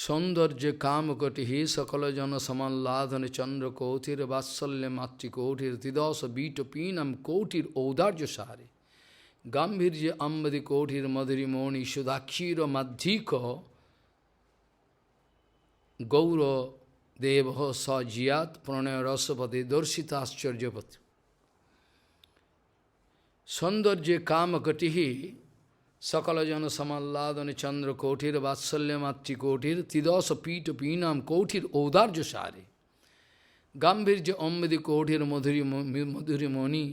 সৌন্দর্যে কামকটিহি সকল জন সমাল্লাধন চন্দ্র কৌটির বাৎসল্য মাতৃকৌটির তিদশ বীটপীনম কৌটির ঔদার্য সারে গাম্ভীর্য অম্বদি কৌটির মধুরি মৌনি সুদাক্ষীর মাধ্যিক গৌর দেব স জিয়াত প্রণয় রসপতি দর্শিত আশ্চর্যপতি সৌন্দর্যে কামকটিহি সকল জন সমাল্লাদন চন্দ্র কৌটির বাৎসল্য মাতৃকৌটির তিদশ পীঠ পীনাম কৌটির ঔদার্য সারে গাম্ভীর্য অম্বদি কৌটির মধুরিমণি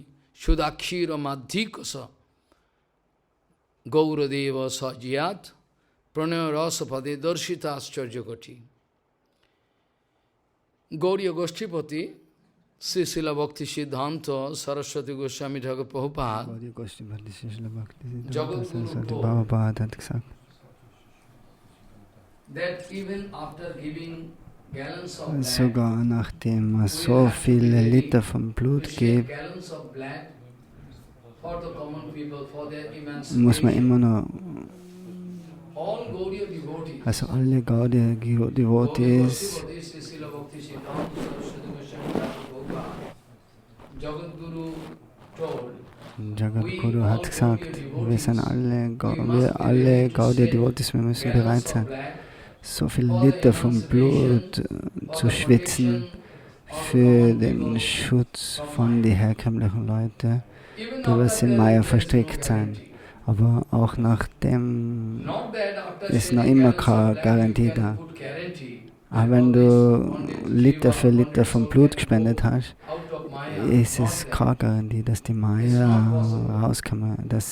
সুদাক্ষীর মাধ্যিকস গৌরদেব সজিয়াত প্রণয় রসপদে দর্শিত আশ্চর্যকটি গৌরীয় গোষ্ঠীপতি শ্রী শিল ভক্তি সিদ্ধান্ত সরস্বতী গোস্বামী ঠাকুর Prabhupada Jagadguru hat gesagt, that even after giving gallons of blood, sogar nachdem man so viele Liter vom Blut gibt, gallons of blood for the common people, for their emancipation, muss man immer noch, all Gauriya devotees, also alle Gaudiya-Devotees, Sri Srila Bhakti Siddhanta Saraswati Goswami Thakur Prabhupada, Jagadguru told, Jagadguru hat gesagt, wir sind alle Gaudiya-Devotees, wir müssen bereit sein, so viele Liter vom Blut zu schwitzen für den Schutz von den herkömmlichen Leuten, die was in Maya verstrickt sind. Aber auch nachdem ist noch immer keine Garantie da. Aber wenn du Liter für Liter vom Blut gespendet hast, ist es keine Garantie, dass die Maya rauskommen, dass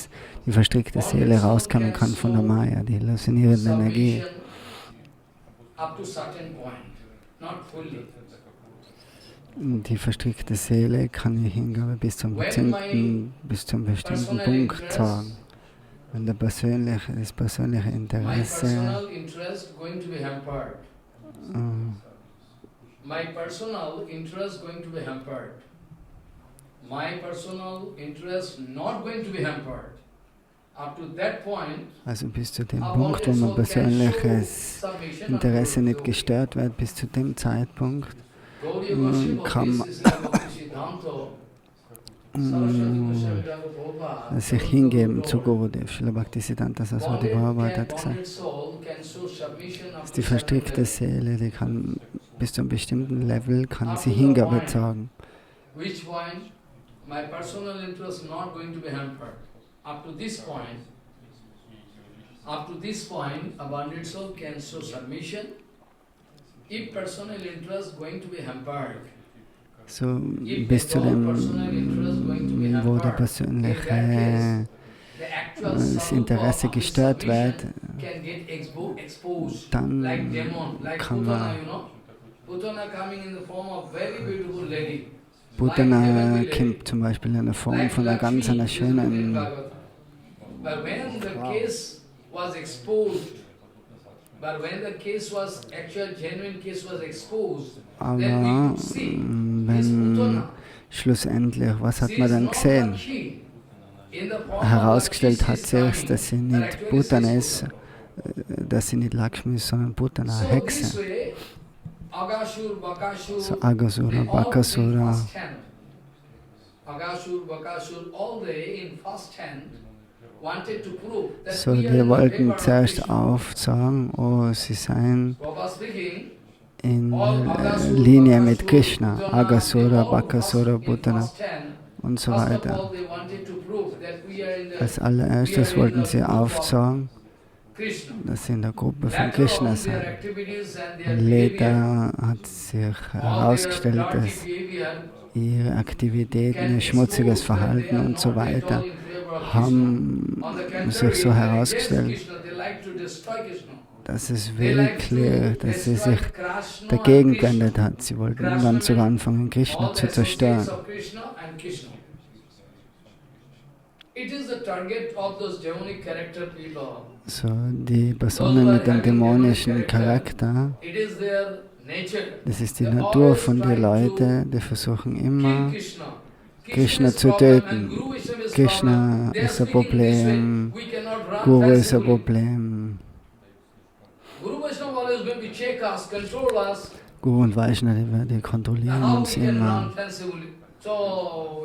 die verstrickte Seele rauskommen kann von der Maya, die halluzinierende Energie. Die verstrickte Seele kann die Hingabe bis zum bestimmten Punkt sagen. Wenn das persönliche Interesse my personal interest going to be hampered. My personal interest not going to be hampered. Up to that point, also bis zu dem Punkt, wo mein persönliches Interesse nicht gestört wird, bis zu dem Zeitpunkt kann sich hingeben zu Gurudev. Srila Bhaktisiddhanta Saraswati Prabhupada hat gesagt, dass die verstrickte Seele, die kann bis zu einem bestimmten Level, kann sie Hingabe zeigen. Up to this point, abundant soul can show submission. If personal interest going to be hampered, so bis zu dem, wo der persönliche das Interesse gestört wird, dann kann man Putana kommt zum Beispiel in der Form von einer ganz schönen Aber wenn schlussendlich, was hat man dann gesehen? Herausgestellt hat sich, dass sie nicht Putana ist, dass sie nicht Lakshmi ist, sondern Putana, Hexe. So Agasura, Bakasura. So, die wollten zuerst aufsagen, oh, sie seien in Linie mit Krishna, Agasura, Bakasura, Putana und so weiter. Als allererstes wollten sie aufsagen, dass sie in der Gruppe von Krishna sind. Und später hat sich herausgestellt, dass ihre Aktivitäten, ihr schmutziges Verhalten und so weiter haben sich so herausgestellt, dass es wirklich, dass sie sich dagegen gewendet hat. Sie wollten dann sogar anfangen, Krishna zu zerstören. So, die Personen mit dem dämonischen Charakter, das ist die Natur von den Leuten, die versuchen immer, Krishna zu töten. Krishna ist ein Problem, Guru ist ein Problem. maybe check us, control us, Guru und Vaishnava, die and kontrollieren how we uns can immer. run flexibly. So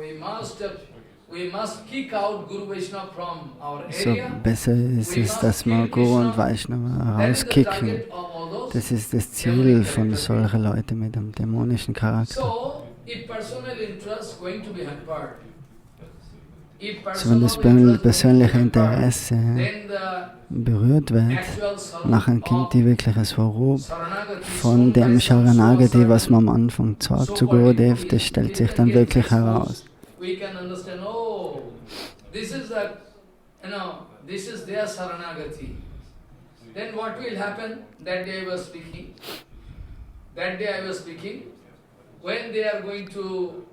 we must kick out Guru Vaishnava from our So area. besser ist es, dass wir Guru und Vaishnava That is the rauskicken. target of all those. Das ist das Ziel von solchen Leuten mit einem dämonischen Charakter. So, if personal interest going to be hampered, if So wenn das personal interest persönliche going to be hampered, Interesse then the berührt wird, actual soul nachher kommt die wirkliche Swarup Saranagati von dem Sharanagati, was man am Anfang sagt zu Gurudev, das stellt sich dann wirklich heraus. We can understand, oh, this is the, this is their Saranagati. Then what will happen? That day I was speaking. When they are going to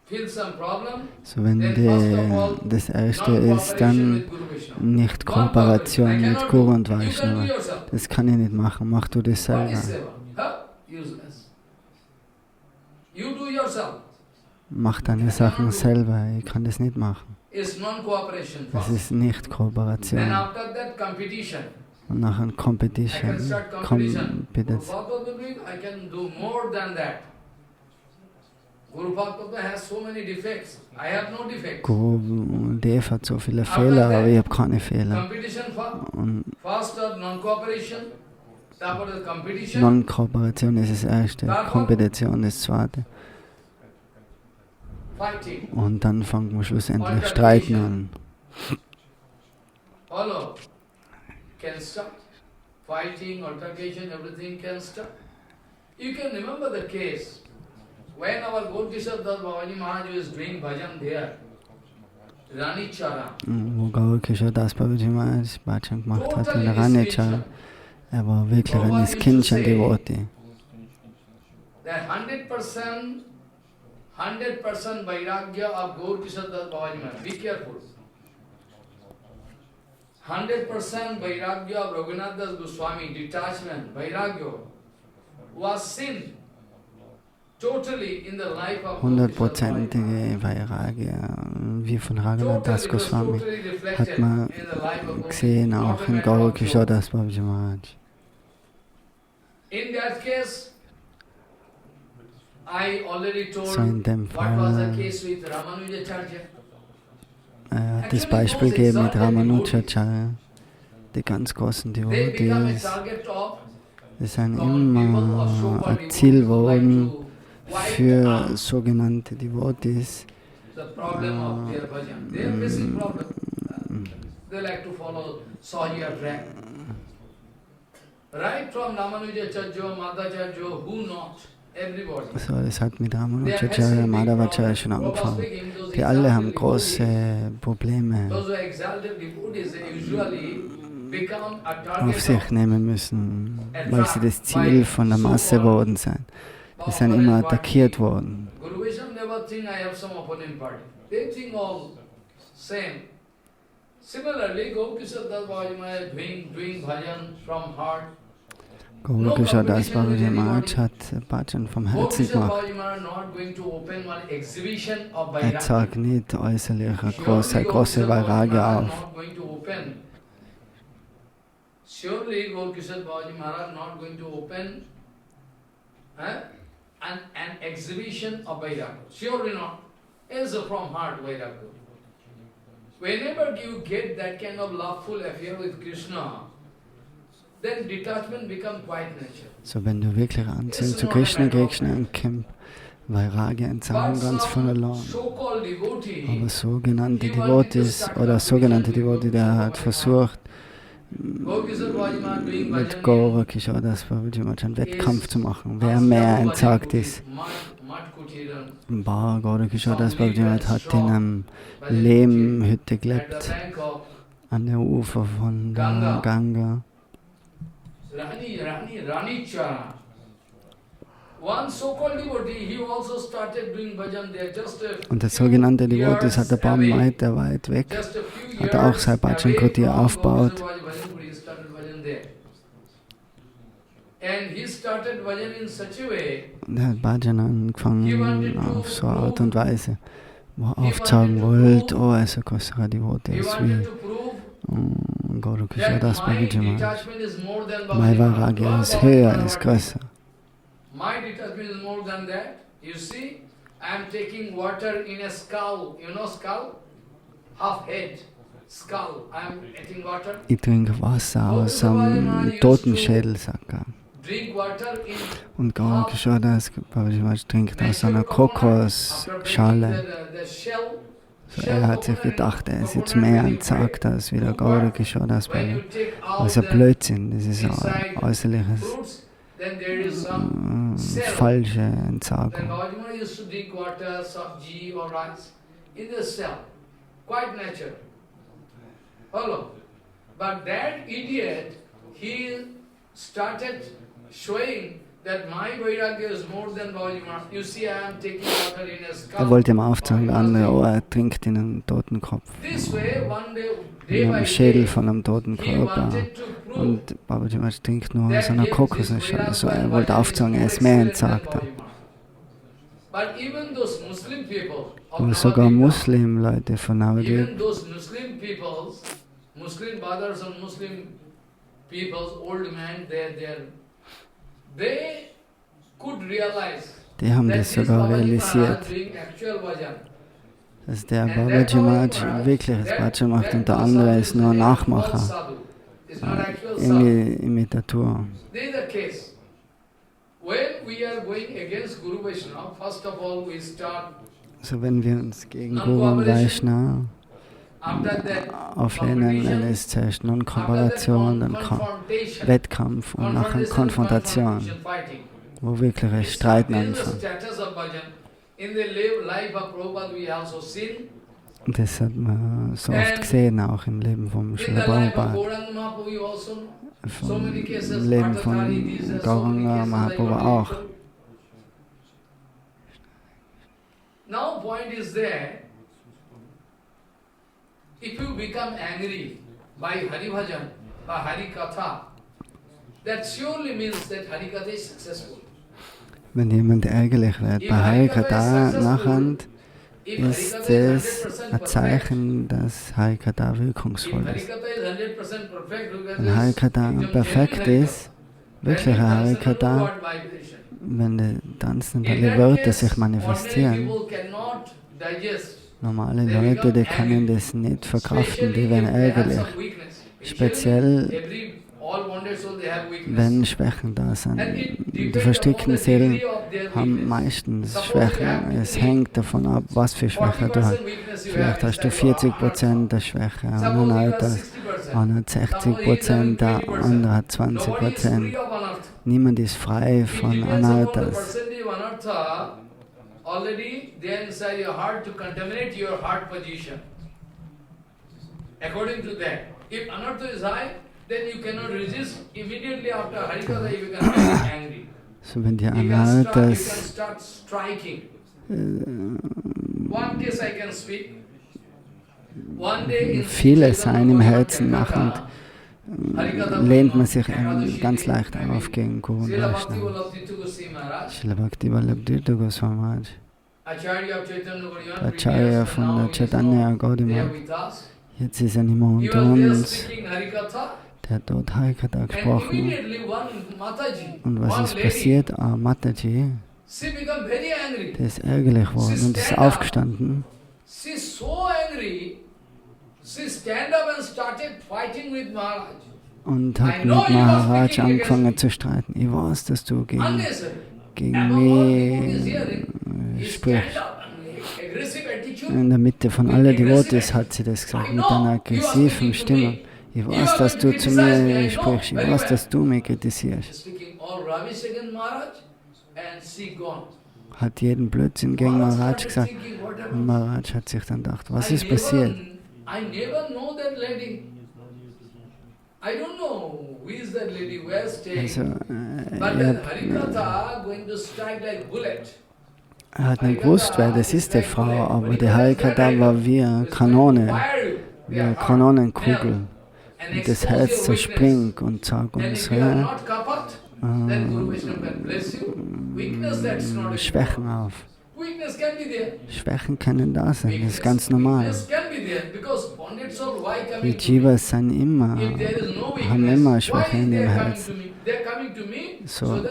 feel some problem, So wenn then first of all, das erste ist non-cooperation dann with Guru Vaishnava. nicht Kooperation mit Guru und You can do Vaishnava. yourself. Das kann ich nicht machen, mach du das What is selber. seva? Useless. You do yourself. Mach deine Sachen selber, ich kann das nicht machen. It's non-cooperation Das first. ist nicht Then Kooperation. after that, competition. Und nachher I can Competition. start competition. Guru Competition. Bhagavad I can do more than that. Guru Bhagavad has so many defects. I have no defects. Guru Dev hat so viele Fehler, aber ich habe keine Fehler. Competition Und first or non-cooperation. After the competition, Non-Kooperation ist das erste, Kompetition das zweite. fighting. Und dann fangen wir schlussendlich Streiten an. Follow. Can start. Fighting, altercation, everything can start. You can remember the case when our Gaurkishore Das Babaji Maharaj was doing bhajan there. Rani Chara. Wo Gaurkishore Das Babaji Maharaj Bhajan gemacht hat mit Ranichar. Er war wirklich ein Kindchen Devotee. That 100% Vairagya of Gaurkishore Das Babaji Maharaj. Be careful. 100% Vairagya of Raghunath Das Goswami, detachment, Vairagya, was seen totally in the life of Gaurkishore Das Babaji Maharaj. Hundertprozentige Vairagya, wie von Raghunath Das Totally, it was Goswami, totally reflected hat man in the life of gesehen auch in Gaurkishore Das Babaji Maharaj. In that case, I already told So in dem what was the Fall, case with Ramanujacharya. er hat das Beispiel gegeben mit Ramanujacharya. Die ganz großen They become a Devotees, target of die sind from people of immer so-called ein Ziel devotees who like geworden to wipe für out sogenannte Devotees, the problem of their bhajan. They are facing problem. They like to follow Sahaja track. Right from Ramanujacharya, Madhacharya, who not? Everybody. so das hat mit They are Ramanujacharya, facing big Madhavacharya schon problems. Prabhupada angefangen. speaking, those Die alle haben exalted devotees, große Probleme those who are exalted devotees, they usually become a target auf sich of nehmen müssen, weil sie das Ziel von der Masse geworden sind. Die sind immer attackiert worden. Guru Vaishnava never think I have some opponent party. They think all same. Similarly, Gaurkishore Das Babaji Maharaj doing bhajan from heart. Gaurkishore Das Babaji Maharaj hat Bhajan vom Herzen Gaurkishore gemacht. Babaji Maharaj not going to open one exhibition of Er Vairagya. zeigt nicht äußerlich eine Surely große Gaurkishore Babaji Vairagya Maharaj auf. not going to open. Surely Gaurkishore Babaji Maharaj not going to open an exhibition of Vairagya. Surely not. It's from heart Vairagya. Whenever you get that kind of loveful affair with Krishna, then detachment become quite natural. So wenn du wirklich Anziehung zu Krishna kriegst, dann kommt Vairagya in But Zahn ganz von some allein. so-called devotee, Aber sogenannte Devotees oder sogenannte Devotee, der hat versucht, Gaurkishore Babaji Maharaj doing mit bhajan, Gaurkishore Das Babaji Maharaj einen Wettkampf zu machen, wer mehr entsagt ist. Bar Gaurkishore Das Babaji Maharaj hat in einem Lehmhütte at the gelebt, bank of an der Ufer von der Ganga. Rani Chara. One so-called devotee, he also started doing bhajan there just a Und der few sogenannte Devotees hat ein years paar away. Meter weit weg, Just a few hat er auch years sein Bhajan away Kutir from aufgebaut. Gaurkishore Babaji Bhajan Kutir, he started bhajan there. And he started bhajan in such a way, Und er hat Bhajan angefangen auf so eine Art und Weise, wo er aufzeigen wollte, oh, er ist ein größerer Devotee he als wanted wir. to prove Und von Gaura Kishodas my Babaji Maharaj. detachment is more than Mein Babaji Vairagya Maharaj. ist höher, ist größer. My detachment is more than that. You see, I am taking water in a skull. You know skull? Half head. Skull. I am taking water. Ich trinke Wasser aus einem Totenschädel, sagt er. Drink water in Und Gaura Kishodas Babaji Maharaj trinkt aus einer Kokosschale. the shell. So, er hat sich gedacht, er ist jetzt mehr ein Zag als wieder Gaura Kishodas When you Babaji. take out Was ein the Blödsinn, das ist inside ein äußerliches, fruits, then there is some cell. falsche Then Entsagung. Babaji used to drink water, sabji or rice in the cell. Quite natural. Follow. But that idiot, he started showing that my Vairagya is more than Babaji Maharaj. You see, I am taking water in a skull. Er wollte ihm aufzeigen, der andere, oh, er trinkt in einem toten Kopf, This way, one day, in day by einem Schädel day, von einem toten he Körper. wanted to prove Und Babaji Maharaj trinkt nur aus that einer yes, Kokosschale. this So, er Vairagya wollte is aufzeigen, er more ist mehr excellent than entsagt. Babaji Maharaj. But even those Muslim people of Aber sogar Navadvip, Muslim-Leute von Navadvip, even those Muslim peoples, Muslim brothers and Muslim peoples, old men, they could realize die haben that das this sogar Babaji realisiert, Maharaj doing actual bhajan. dass der And Babaji that Maharaj Maharaj, wirkliches that- Bhajan macht that und der sadhu andere is ist nur a false Nachmacher, sadhu. It's not actual sadhu. Imitator. This is the case. When we are going against Guru Vaishnava, first of all we start, So, wenn wir uns gegen Guru und Vaishnava after that auflehnen, dann competition, ist zuerst after that Non-Kooperation, dann confrontation, Wettkampf und nachher Konfrontation, fighting. wo wirkliches This Streiten is the anfängt. status of bhajan. In the life of Prabhupada we also seen. Und das hat man so oft gesehen, auch im Leben vom In the Srila life of Prabhupada, Gauranga Mahaprabhu we also know. So vom many cases, Leben Partha von Thari, these are so many Gauranga cases I Mahaprabhu got auch. told. Now point is there, if you become angry by Hari Bhajan, by Hari Katha, that surely means that Hari Katha is successful. Wenn jemand ärgerlich wird bei Harikata nachhand, If Hari ist Katha is es 100% ein perfect, Zeichen, dass Harikata if wirkungsvoll Hari ist. Katha is 100% perfect, look at Wenn this, Harikata एकदम perfekt genuine ist, wirkliche Harikata, Word vibration. wenn die tanzenden In that Wörter case, sich ordinary manifestieren, people cannot digest. normale Leute, die können das nicht verkraften, die werden ärgerlich. Speziell, wenn Schwächen da sind. Die verstrickten Seelen haben meistens Schwächen. Es hängt davon ab, was für Schwäche du hast. Vielleicht hast du 40% der Schwäche, einer hat 60%, der andere hat 20%. Niemand ist frei von Anarthas. Already there inside your heart to contaminate your heart position. According to that, if anartha is high, then you cannot resist. Immediately after Harikatha, you become very angry. So, wenn die You can Anarthas start striking. One case I can speak. One day in viele Chaitanya sein im Bhagavan Herzen machen, Harikatha lehnt man sich Ekadashi ganz day. leicht auf gegen Guru und Srila Bhakti Vaishnava. Vallabh Tirtha Goswami Maharaj, Srila Bhakti Vallabh Tirtha Goswami Maharaj, Acharya of Chaitanya Gaudiya, Acharya von der Chaitanya Gaudiya there Math, with us. jetzt ist er nicht mehr He unter was there uns, speaking Harikatha, der hat dort Harikata and gesprochen. immediately one Mataji, Und was one ist lady, passiert? Mataji, she became very angry. der ist ärgerlich geworden und ist aufgestanden. She's so angry, she stand up and started fighting with Maharaj. Und hat mit Maharaj angefangen zu streiten. Ich weiß, dass du Unnecessary. gegen Above all, people is mich hearing. He sprichst. stand up and aggressive attitude. In der Mitte von allen Devotis hat sie das gesagt, mit einer aggressiven Stimme. Ich weiß, dass du zu mir sprichst. Ich weiß, dass du mich kritisierst. Speaking all rubbish against Maharaj, and she gone. Hat jeden Blödsinn gegen Maharaj started gesagt. thinking, what Und happened? Maharaj hat sich dann gedacht, was I ist never- passiert? I never know that lady. I don't know who is that lady, where staying. Also, But er, that Harikatha going to strike like bullet. er hat nicht gewusst, wer das ist, die Frau, aber die Harikata war wie eine Kanone, Fire you. wie eine Kanonenkugel. And Und das expose Herz your weakness. zerspringt und sagt And uns, if you are not kapat, then Guru Vaishnava can bless you. Weakness, that's not a Schwächen auf. Weakness can be there. Schwächen können da sein, das ist ganz normal. Weakness can be there because Die Jivas haben immer Schwäche in ihrem Herzen. So.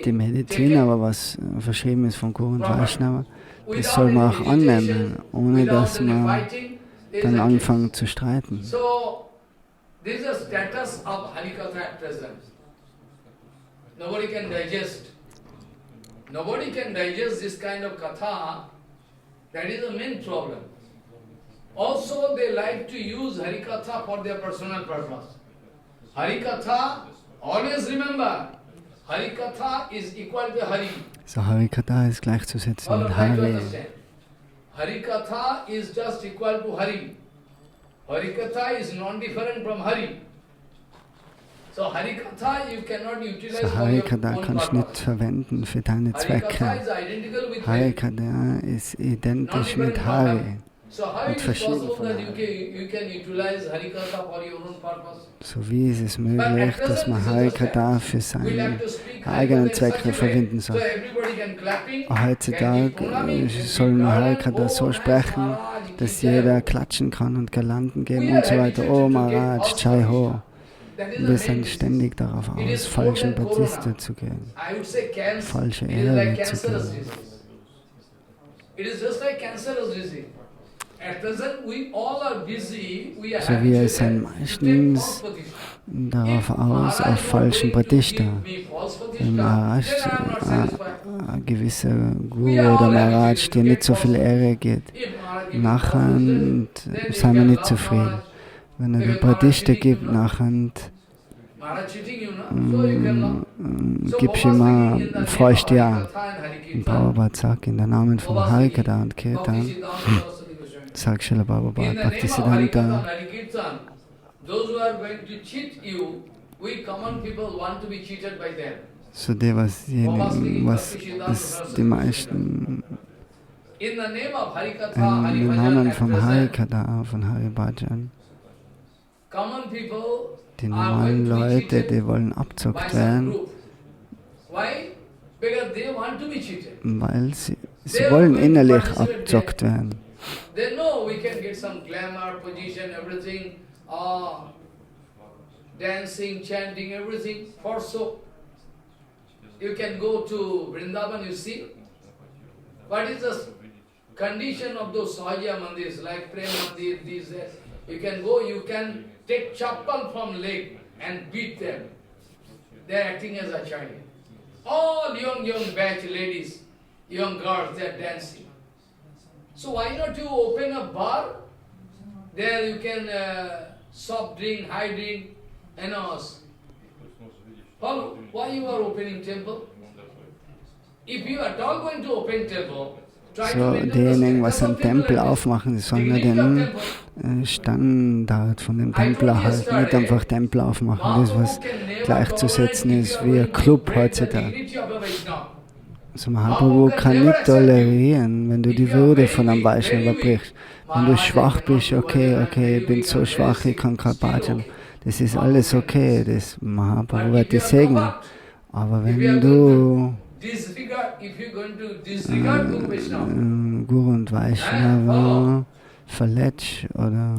Die Medizin aber, was verschrieben ist von Guru und Vaishnava, das soll man auch annehmen, ohne dass man dann anfangen zu streiten. This is the status of Harikatha at present. Nobody can digest. Nobody can digest this kind of katha. That is the main problem. Also, they like to use Harikatha for their personal purpose. Harikatha, always remember, Harikatha is equal to Hari. So Harikatha ist gleichzusetzen mit Hari. Harikatha is just equal to Hari. Harikatha is non-different from Hari. So Harikatha you cannot utilize so Harikatha kannst du nicht verwenden für deine Zwecke. Harikatha ist identisch mit Hari. Und verschieden von Hari. So wie ist es möglich, dass man Harikatha für seine eigenen Zwecke verwenden soll? Heutzutage sollen wir Harikatha so sprechen, dass jeder klatschen kann und Girlanden geben und so weiter. Oh Maharaj, Jai Ho. Wir sind ständig darauf aus, falschen Baptisten zu gehen, falsche Ehre zu geben. So wir sind meistens darauf aus, auf falschen Baptisten. Wenn Maharaj, ein gewisser Guru oder Maharaj, der nicht so viel Ehre gibt, nachher sind wir nicht zufrieden. Wenn er den Pradishta gibt, nachher gibst du ihm freust du ja. Und Prabhupada sagt, in der Namen von Harikatha und Kirtan, sagt Srila Prabhupada, Bhaktisiddhanta, so der, was die meisten im Namen von Harikatha, von Haribhajan, die normalen Leute, die wollen abzockt werden, weil sie wollen innerlich abzockt werden. Dancing, chanting, everything, for so. You can go to Vrindavan, you see. What is the condition of those Sahaja Mandirs, like Prem Mandir, these days? You can go, you can take chappal from leg and beat them. They are acting as acharya. All young batch ladies, young girls, they are dancing. So why not you open a bar? There you can soft drink, high drink, and all. Why you are opening temple? If you are at all going to open temple, so, diejenigen, was einen Tempel aufmachen, die sollen nur den Standard von dem Tempel erhalten, nicht einfach Tempel aufmachen, das was gleichzusetzen ist wie ein Club heutzutage. Also Mahaprabhu kann nicht tolerieren, wenn du die Würde von einem Vaishnava brichst. Wenn du schwach bist, okay, ich bin so schwach, ich kann kein Bhajan. Das ist alles okay, das Mahaprabhu wird dich segnen. Aber wenn du Guru und Vaishnava verletzt oder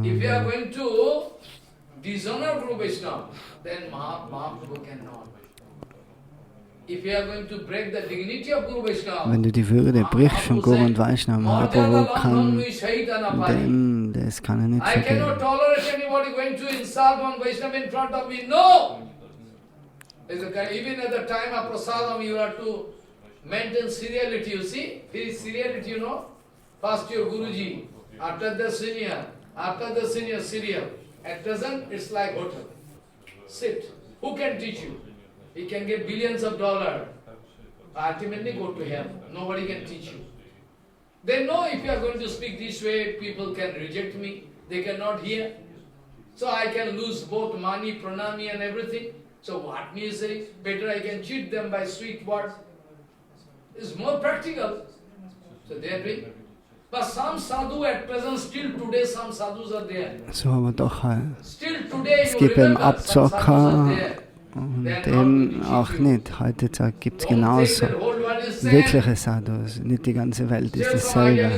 wenn du die Würde brichst von Guru und Vaishnava, Mahaprabhu kann dem, das kann er nicht vergeben. Even at the time of prasadam, you have to maintain seriality, you see? Seriality, you know? First your Guruji, after the senior serial. At present, it's like hotel. Sit. Who can teach you? He can get billions of dollars. Ultimately go to hell. Nobody can teach you. They know if you are going to speak this way, people can reject me. They cannot hear. So I can lose both money, pranami and everything. So what me say? Better I can cheat them by sweet words. It's more practical. So they are doing. But some sadhu at present, still today, some sadhus are there. So, aber doch, Still today, es gibt eben Abzocker und eben auch nicht. Heutzutage gibt es genauso wirkliche Sadhus. Nicht die ganze Welt ist dasselbe.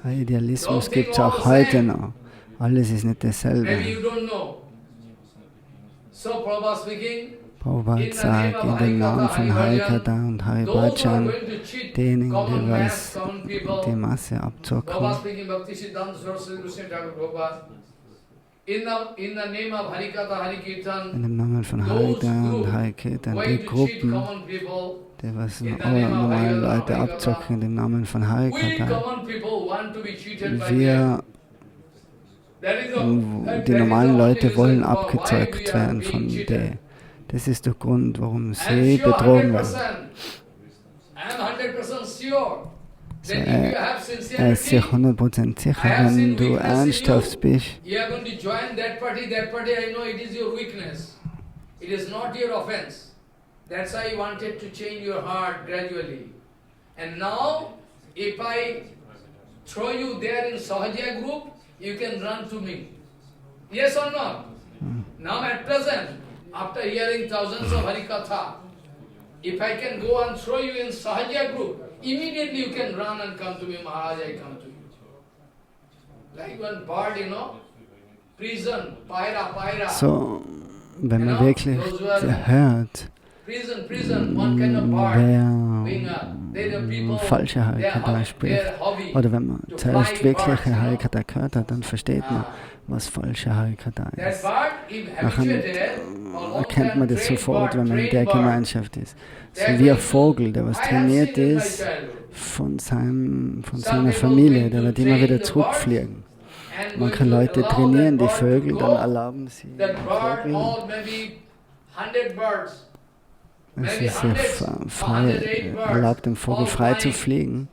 Idealismus gibt es auch heute noch. Alles ist nicht dasselbe. Prabhupada sagt in dem Namen von Harikatha und Haribhajan, diejenigen, die was die Masse abzocken, in dem Namen von Harikatha und Harikirtan, die Gruppen, die was normale Leute abzocken, in dem Namen von Harikatha. Die normalen Leute wollen abgezeugt werden von der. Das ist der Grund, warum sie betrogen werden. So, er ist sich 100% sicher, wenn du ernsthaft bist, you can run to me. Yes or not? Now at present, after hearing thousands of Harikatha, if I can go and throw you in Sahaja group, immediately you can run and come to me, Maharaj, I come to you. Like one bird, prison, Paira. So, wenn man wirklich hört, wer falsche Harikatha spricht, oder wenn man zuerst wirkliche Harikatha gehört hat, dann versteht man, was falsche Harikatha ist. Nachher erkennt man das sofort, wenn man in der Gemeinschaft ist. So wie ein Vogel, der was trainiert ist von seiner Familie, der wird immer wieder zurückfliegen. Manche Leute trainieren die Vögel, dann erlauben sie Vögeln. Es ist erlaubt, dem Vogel frei zu fliegen.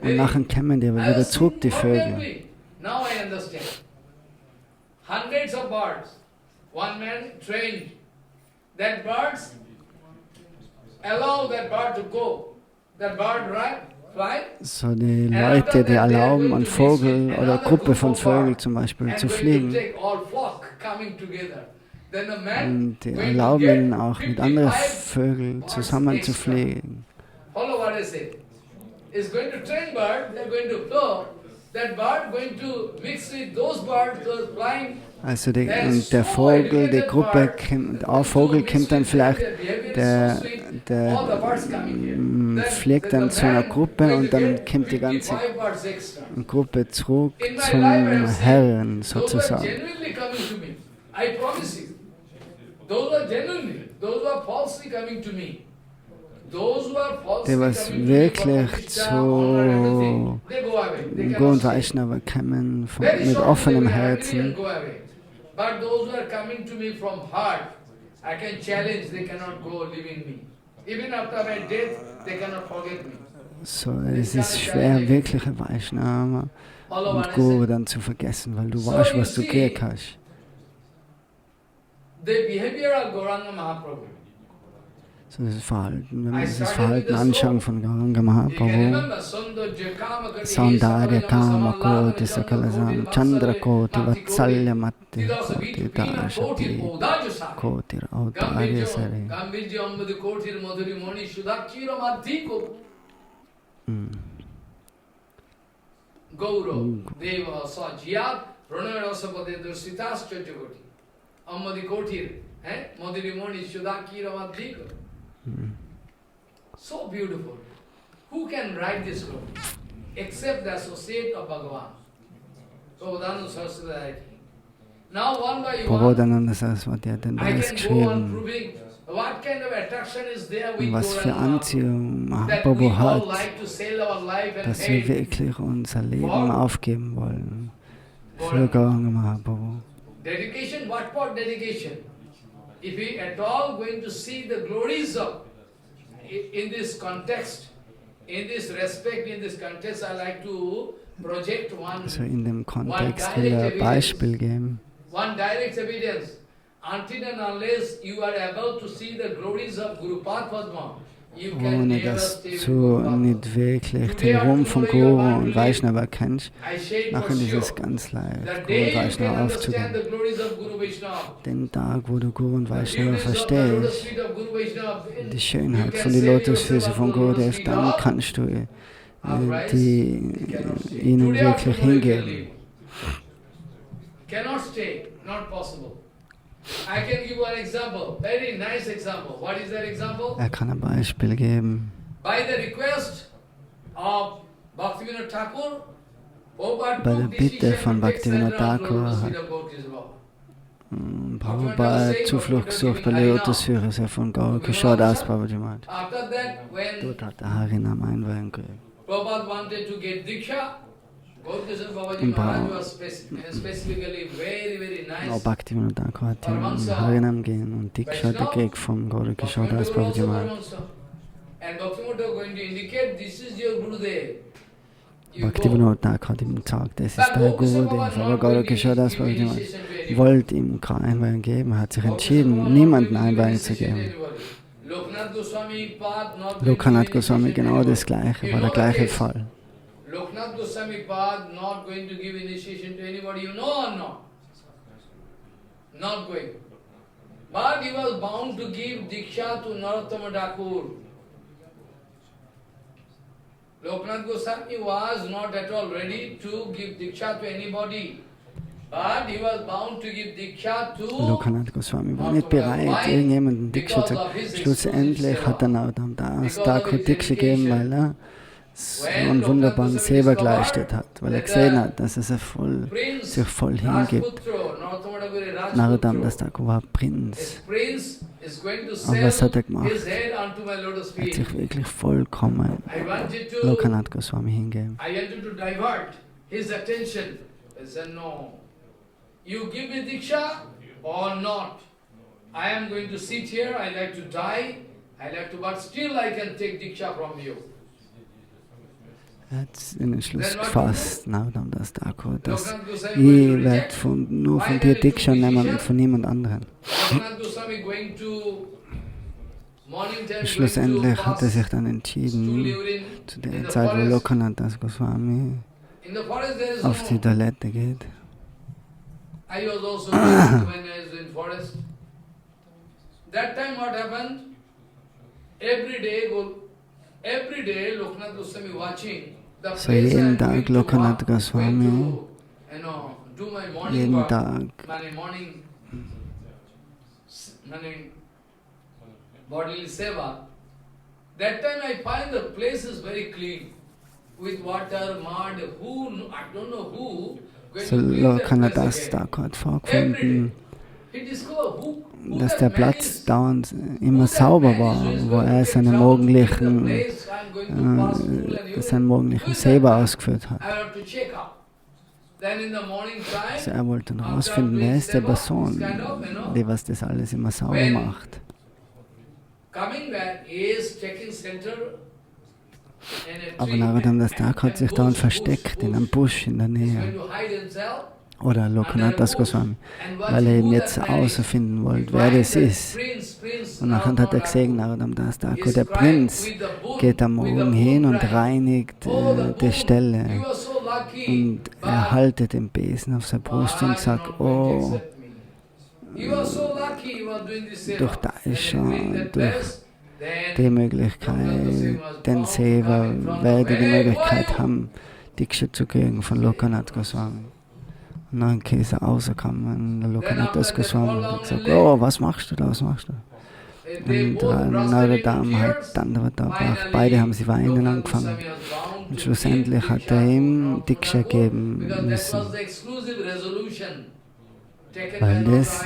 Und nachher kämen die aber wieder zurück, die Vögel. So die Leute, die erlauben, einen Vogel oder eine Gruppe von Vögeln zum Beispiel zu fliegen. Und die erlauben ihnen auch mit anderen Vögeln zusammen zu fliegen. Also der Vogel, die Gruppe, ein Vogel kommt dann vielleicht, der fliegt dann zu einer Gruppe und dann kommt die ganze Gruppe zurück zum Herrn sozusagen. Die was wirklich zu Guru und Vaishnava kommen mit offenem Herzen. So, es ist schwer, wirkliche Vaishnava und Guru dann zu vergessen, weil du weißt, was du gehen kannst. So das Verhalten, wenn wir das Verhalten anschauen von Gauranga Mahaprabhu, Saundarya Kama Koti Sakalasam Chandra Koti Vatsalya Matti Koti Dashati Koti Audarya Sare. Deva Sajiyat Pranaya Rasapade Dursitas Chachakoti Ammadi Kotir, Madhuri Moni Sudaki Ramadhiko. So beautiful. Who can write this book? Except the associate of Bhagavan. Prabodhananda Saraswati writing. Now one by one, Prabodhananda Saraswati hat den Beweis geschrieben, was für Anziehung Mahaprabhu hat, dass wir wirklich unser Leben aufgeben wollen für Gauranga Mahaprabhu. Dedication, what for dedication? If we at all going to see the glories of, in this context, in this respect, in this context, I like to project one. Also in dem Kontext will ein Beispiel geben. One direct evidence. Until and unless you are able to see the glories of Guru Padma, ohne dass du nicht wirklich den Ruhm von Guru und Vaishnava kennst, machen dieses ganz leicht, Guru und Vaishnava aufzugeben. Den Tag, wo du Guru und Vaishnava verstehst, die Schönheit von den Lotusfüßen von Gurudev, dann kannst du ihnen wirklich hingeben. Er kann ein Beispiel geben. Bei der Bitte von Bhaktivinoda Thakur hat Prabhupada Zuflucht gesucht bei der Lotusführer von Gaur Kishore Das Babaji Maharaj. Dort hat er Harinam Einweihung gegeben. Auch Bhaktivinoda Thakur hat ihm Harinam gehen und Diksha gekriegt vom Gaur Kishore Das Babaji Maharaj. Bhaktivinoda Thakur hat ihm gesagt, das ist der Gurudev, aber Gaur Kishore Das Babaji Maharaj wollte ihm keine Einweihung geben, hat sich entschieden, niemanden Einweihung zu geben. Lokanath Goswami genau das gleiche, war der gleiche Fall. Lokanath Goswami Pad not going to give initiation to anybody you know or not? Not going. But he was bound to give Diksha to Narottama Thakur. Lokanath Goswami was not at all ready to give Diksha to anybody. But he was bound to give Diksha to Lokanath Goswami war nicht bereit, irgendjemanden Diksha zu geben. Schlussendlich hat er Narottama Das Thakur Diksha gegeben, weil er so einen wunderbaren Seva geleistet hat, weil er gesehen hat, dass er sich voll hingibt. Narottama Das Thakur war Prinz. Aber was hat er gemacht? Er hat sich wirklich vollkommen Lokanath Goswami hingegeben. You give me Diksha or not? I am going to sit here, I like to die, but still I can take Diksha from you. Er hat in den Schluss gefasst, Narottama Das Thakur, dass ich werde nur von dir Diksha nehmen und von niemand anderem. Schlussendlich hat er sich dann entschieden, zu der Zeit, wo Lokanath Das Goswami auf die Toilette geht. I was also when I was in forest. That time what happened? Every day Lokanath Goswami watching the place I'm going to Lokanath Goswami do my morning work, morning bodily seva. That time I find the place is very clean with water, mud, I don't know who. So Lokanath Das Thakur hat vorgefunden, dass der Platz dauernd immer sauber war, wo er seinen morgendlichen Seva ausgeführt hat. Also er wollte dann herausfinden, wer ist der Person, die was das alles immer sauber macht. Aber Narottama Das Thakur hat sich dauernd versteckt in einem Busch in der Nähe. Oder Lokanath Das Goswami, weil er eben jetzt herausfinden wollte, wer das ist. Und nachher hat er gesehen, Narottama Das Thakur, der Prinz, geht am Morgen hin und reinigt die Stelle. Und er haltet den Besen auf seiner Brust und sagt, oh, durch Daisha, durch die Möglichkeit, den Seva, werde die Möglichkeit haben, Diksha zu kriegen von Lokanath Goswami. Und dann ist er rausgekommen, Lokanath Das Goswami hat gesagt, oh, was machst du da, Und Narottama hat dann gebracht, beide haben sie weinen angefangen. Und schlussendlich hat er ihm Diksha geben müssen. Weil das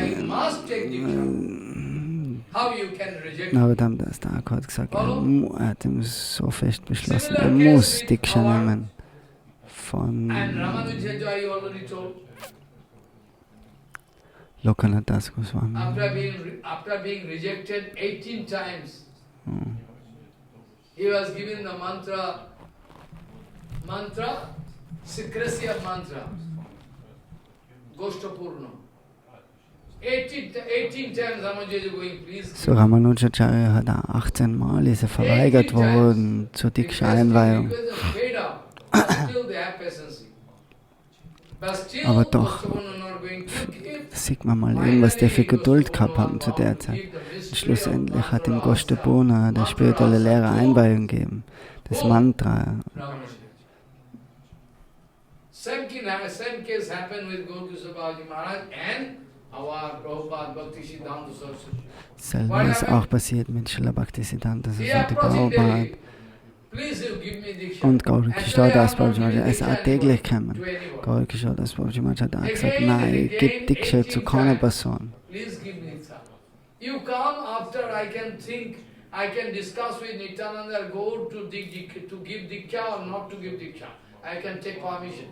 Narottama Das Thakur hat gesagt, er hat ihm so fest beschlossen, er muss Diksha nehmen von Lokanath Das Goswami. After being rejected 18 times, he was given the mantra, secrecy of mantra, Goshtapurna. 18 times Ramanuja going, please. So Ramanujacharya hat 18 Mal ist er verweigert worden zur Diksha-Einweihung. Aber doch sieht man mal eben, was der für Geduld gehabt hat zu der Zeit. Und schlussendlich hat ihm Goshtapuna, der spirituelle Lehrer, Einweihung gegeben. Das Mantra. Same case happened with Gaur-Kishora Babaji Maharaj and our Prabhupada Bhaktisiddhanta Saraswati. Selber ist auch passiert mit Srila Bhaktisiddhanta Saraswati Prabhupada und Gaur-Kishora Das Babaji Maharaj. Er ist auch täglich gekommen. Gaur-Kishora Das Babaji Maharaj hat auch gesagt, nein, gib Diksha zu keiner Person. You come after I can think, I can discuss with Nityananda Gaur to give Diksha or not to give Diksha. I can take permission.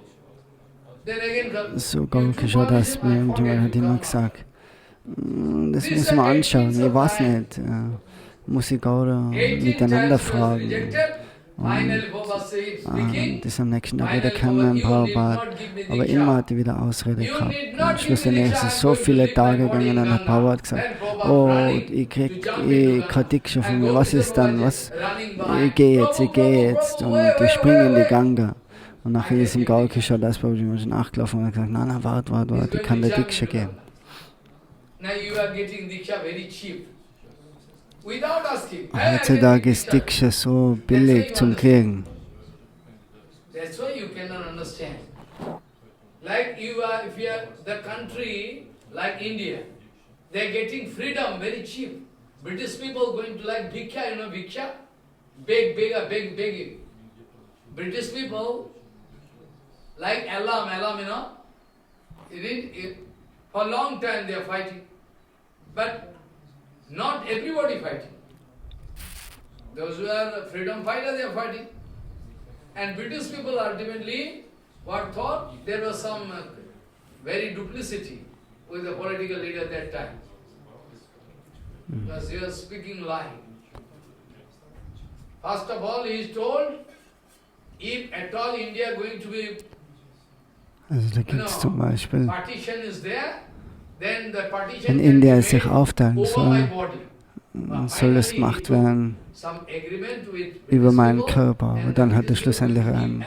So Gaur-Kishora Das Babaji Maharaj hat immer gesagt, das müssen wir anschauen, ich weiß nicht. Muss ich Gaura miteinander fragen. Und das am nächsten Tag wieder kommen, Prabhupada. Aber immer hat er wieder Ausrede gehabt. Und schlussendlich ist es so viele Tage gegangen, dann hat Prabhupada gesagt, oh, ich krieg keine Diksha von mir, was ist dann, was? Ich gehe jetzt. Und ich springe in die Ganga. Und nachher ist im Gaur-Kishora Das Babaji Maharaj nachgelaufen und hat gesagt, nein, warte, ich kann dir Diksha geben. Heutzutage ist Diksha so billig zum Kriegen. That's why you cannot understand. Like if you are the country like India, they are getting freedom very cheap. British people going to like bhiksha, you know bhiksha? Begging. British people like alarm, you know? For a long time they are fighting. But not everybody fighting. Those who are freedom fighters, they are fighting. And British people ultimately, what thought? There was some very duplicity with the political leader at that time. Because he was speaking lie. First of all, he is told, if at all India going to be, Also da gibt es zum Beispiel, partition is there, then the partition wenn India sich aufteilen soll es gemacht werden über meinen Körper. Und dann hat er schlussendlich einen.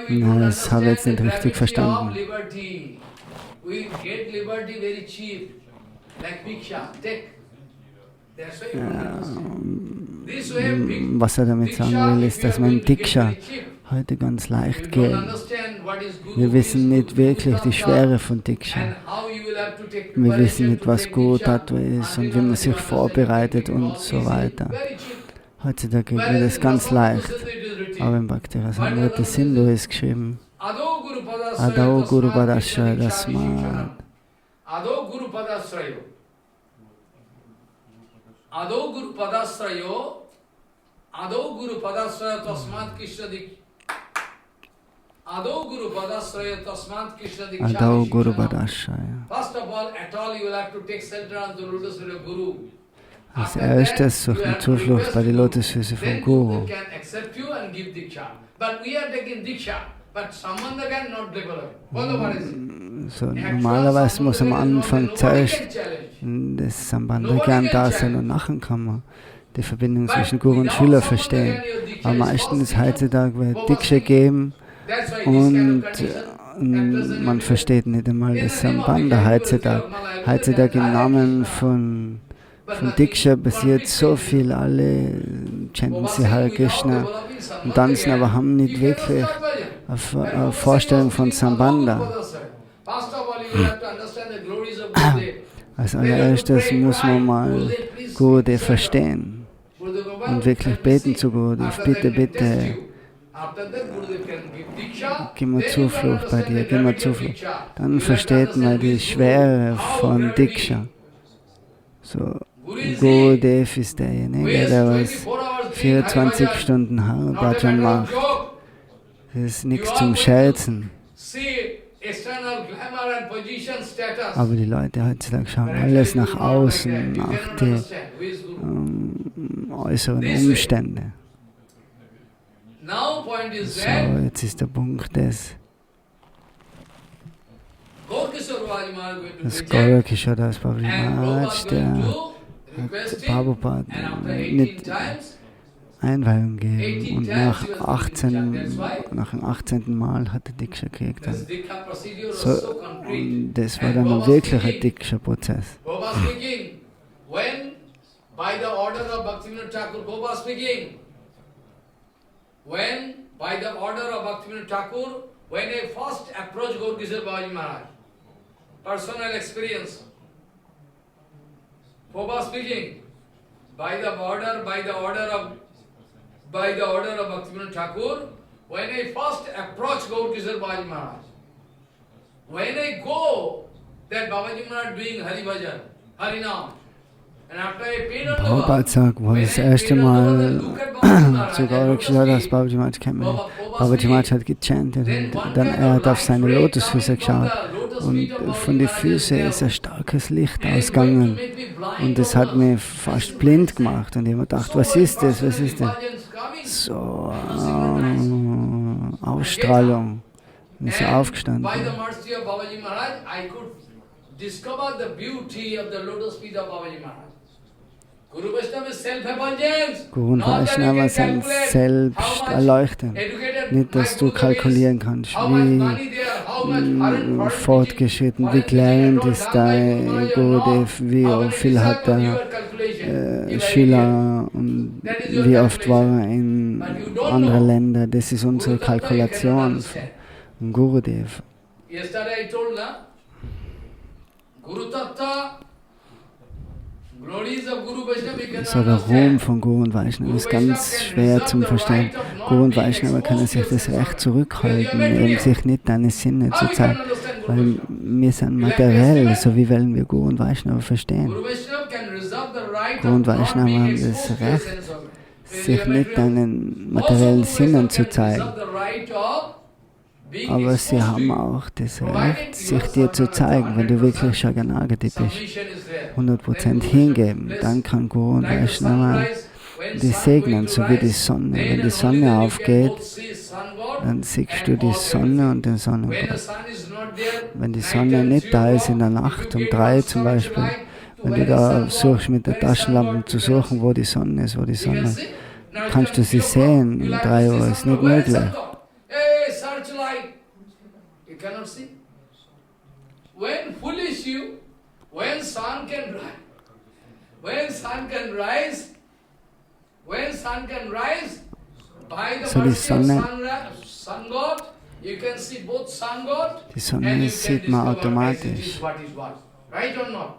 Nein, das habe ich jetzt nicht richtig verstanden. Was er damit sagen will, ist, dass man Diksha heute ganz leicht geht. Wir wissen nicht wirklich die Schwere von Diksha. Wir wissen nicht, was gut ist und wie man sich vorbereitet und so weiter. Heutzutage geht es ganz leicht. Aber im Bhakti-Rasamrita Sindhu ist geschrieben, Adau Guru Padashraya Tasmat. Adau Guru Padashraya Tasmat Krishna Diksha. Adau Guru Padashraya. First of all, at all you will have to take shelter on the lotus feet of Guru. Als erstes sucht man Zuflucht bei den Lotusfüßen vom Guru. So, normalerweise muss am Anfang zuerst das Sambandha Gyan da sein und nachher kann man die Verbindung zwischen Guru und Schüler verstehen. Aber meistens heutzutage wird Diksha geben und man versteht nicht einmal das Sambandha heutzutage. Heutzutage im Namen von Diksha passiert so viel, alle chanten sie Hare Krishna und tanzen, aber haben nicht wirklich eine Vorstellung von Sambandha. Als allererstes muss man mal Gurudev verstehen und wirklich beten zu Gurudev. Bitte, gib mir Zuflucht bei dir, gib mir Zuflucht. Dann versteht man die Schwere von Diksha. So, Gurudev ist derjenige, der was 24 Stunden Hare Bhajan macht. Das ist nichts zum Scherzen. Aber die Leute heutzutage schauen alles nach außen, nach den äußeren Umständen. is So, there. jetzt ist der Punkt des, Gaurkishore Babaji Maharaj going to dass visit, Gaurakishore Das Babaji and Maharaj, Prabhupada der going to hat request him, Prabhupada and after 18 nicht times, Einweihung gegeben 18 und times he was given Diksha. That's why nach dem 18. Mal hat er Diksha gekriegt. this Diksha procedure was So, so concrete. und das war And dann ein Prabhupada wirklicher speaking, Diksha-Prozess. Prabhupada speaking, when by the order of Bhaktivinoda Thakur, Prabhupada speaking, when by the order of Bhaktivinoda Thakur, when I first approached Gaurkishore Babaji Maharaj, personal experience, Prabhupada speaking, by the order of Bhaktivinoda Thakur, when I first approached Gaurkishore Babaji Maharaj, when I go, that Babaji Maharaj doing Hari Bhajan, Hari Nam, and after I paid on the Prabhupada sagt, wo er das erste Mal zu Gaurakishore Das Babaji Maharaj kam, Babaji Maharaj hat gechantet und dann er hat auf seine Lotusfüße geschaut und von den Füßen ist ein starkes Licht ausgegangen und das hat mich fast blind gemacht und ich habe gedacht, was ist das, was ist das? So Ausstrahlung. Und ist aufgestanden. By the mercy of Babaji Maharaj, I could discover the beauty of the lotus feet of Babaji Maharaj. Guru Vaishnava is self-effulgence. Guru und Vaishnava sind selbst erleuchtend. Nicht, dass du kalkulieren kannst, wie fortgeschritten, wie klein ist dein Gurudev, wie viel hat der Schüler und wie oft war er in anderen Ländern. Das ist unsere Kalkulation von Gurudev. Yesterday I told, Guru Tattva, glories of Guru Vaishnava, you So cannot der Ruhm understand. von Guru und Vaishnava ist ganz schwer zum Verstehen. Guru und Vaishnava können sich das Recht zurückhalten, eben sich nicht deine Sinne zu zeigen, weil wir sind materiell, so wie wollen wir Guru und Vaishnava verstehen. Guru Vaishnava can reserve the right Guru und of not Vaishnava being haben das exposed to the Recht, sense of it. sich nicht deinen materiellen Sinnen zu zeigen. Aber sie haben auch das Recht, sich dir zu zeigen, wenn du wirklich Shaganagati bist. 100% hingeben, dann kann Guru und Vaishnava dich segnen, so wie die Sonne. Wenn die Sonne aufgeht, dann siehst du die Sonne und den Sonnengott. Wenn die Sonne nicht da ist in der Nacht, um 3 zum Beispiel, wenn du da suchst mit der Taschenlampe zu suchen, wo die Sonne ist, kannst du sie sehen um 3 Uhr, ist nicht möglich. You cannot see. When foolish you, when sun can rise, by the So die mercy of Sonne- sun god, you can see both sun god Die and Sonne you can sieht man discover automatisch, what is what. Right or not?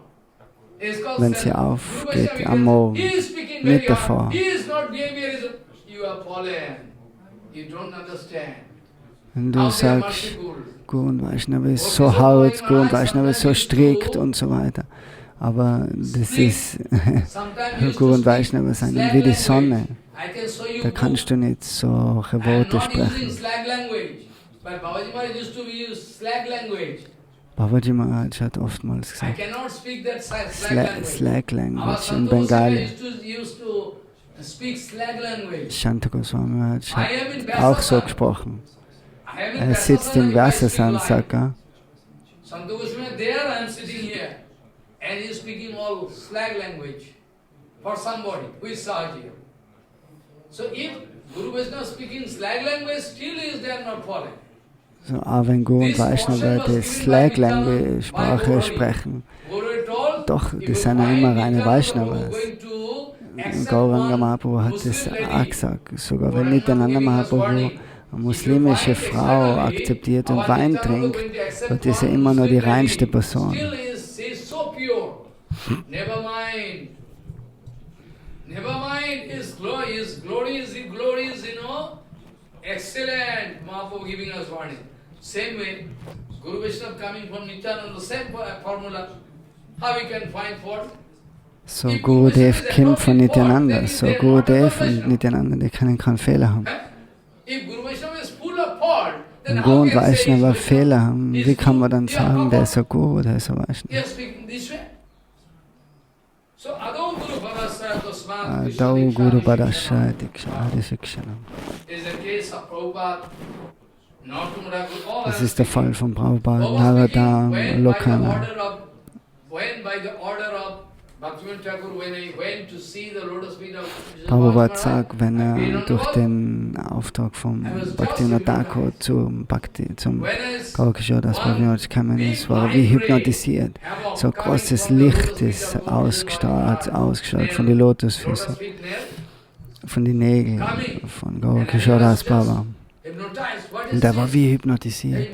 It's called wenn sie self. aufgeht Guru am Morgen, he is speaking nicht very hard. davor. He is not behaviorism. You are fallen. You don't understand. Wenn du How they are sagst, merciful. Guru und Vaishnava ist so hart, Guru und Vaishnava ist so strikt und so weiter. Aber das ist, Guru und Vaishnava sind wie die Sonne. Da kannst du nicht solche Worte sprechen. Babaji Maharaj hat oftmals gesagt, Slag Language in Bengali. Shanta Goswami Maharaj hat auch so gesprochen. Er sitzt im Vyasa-Sansaka. Santa Goswami, there I am sitting here, and he is speaking all slag language for somebody who is Sahaji. So if Guru Vaishnava speaking slag language, still he is there not falling. So, auch wenn Guru und Vaishnava die Slag-Sprache sprechen, doch, das sind ja immer reine Vaishnavas. Gauranga Mahaprabhu hat das auch gesagt. Sogar wenn Nityananda Mahaprabhu eine muslimische Frau akzeptiert und Wein trinkt, wird diese immer nur die reinste Person. Never mind, his glory is, excellent. Mahaprabhu giving us warning. Same way, Guru Vaishnava coming from Nityananda, same formula. How we can find fault? So Gurudev kommt von Nityananda. So Gurudev und Nityananda, die können keinen Fehler haben. Wenn Guru und Vaishnava Fehler haben, wie kann man dann sagen, der ist ein Guru, der ist ein Vaishnava? So Adon Guru Bhavasya Tasma Adau Guru Padasha Diksha Shikshana. Das ist der Fall von Prabhupada, Naradam, Lokana. Prabhupada sagt, wenn er durch den Auftrag von Bhaktivinoda Thakur zum Gaura Kishora Das Bhaktivinoda gekommen ist, war er wie hypnotisiert. So ein großes Licht ist ausgestrahlt von den Lotusfüßen, von den Nägeln von Gaura Kishora Das Bhava. Und er war wie hypnotisiert.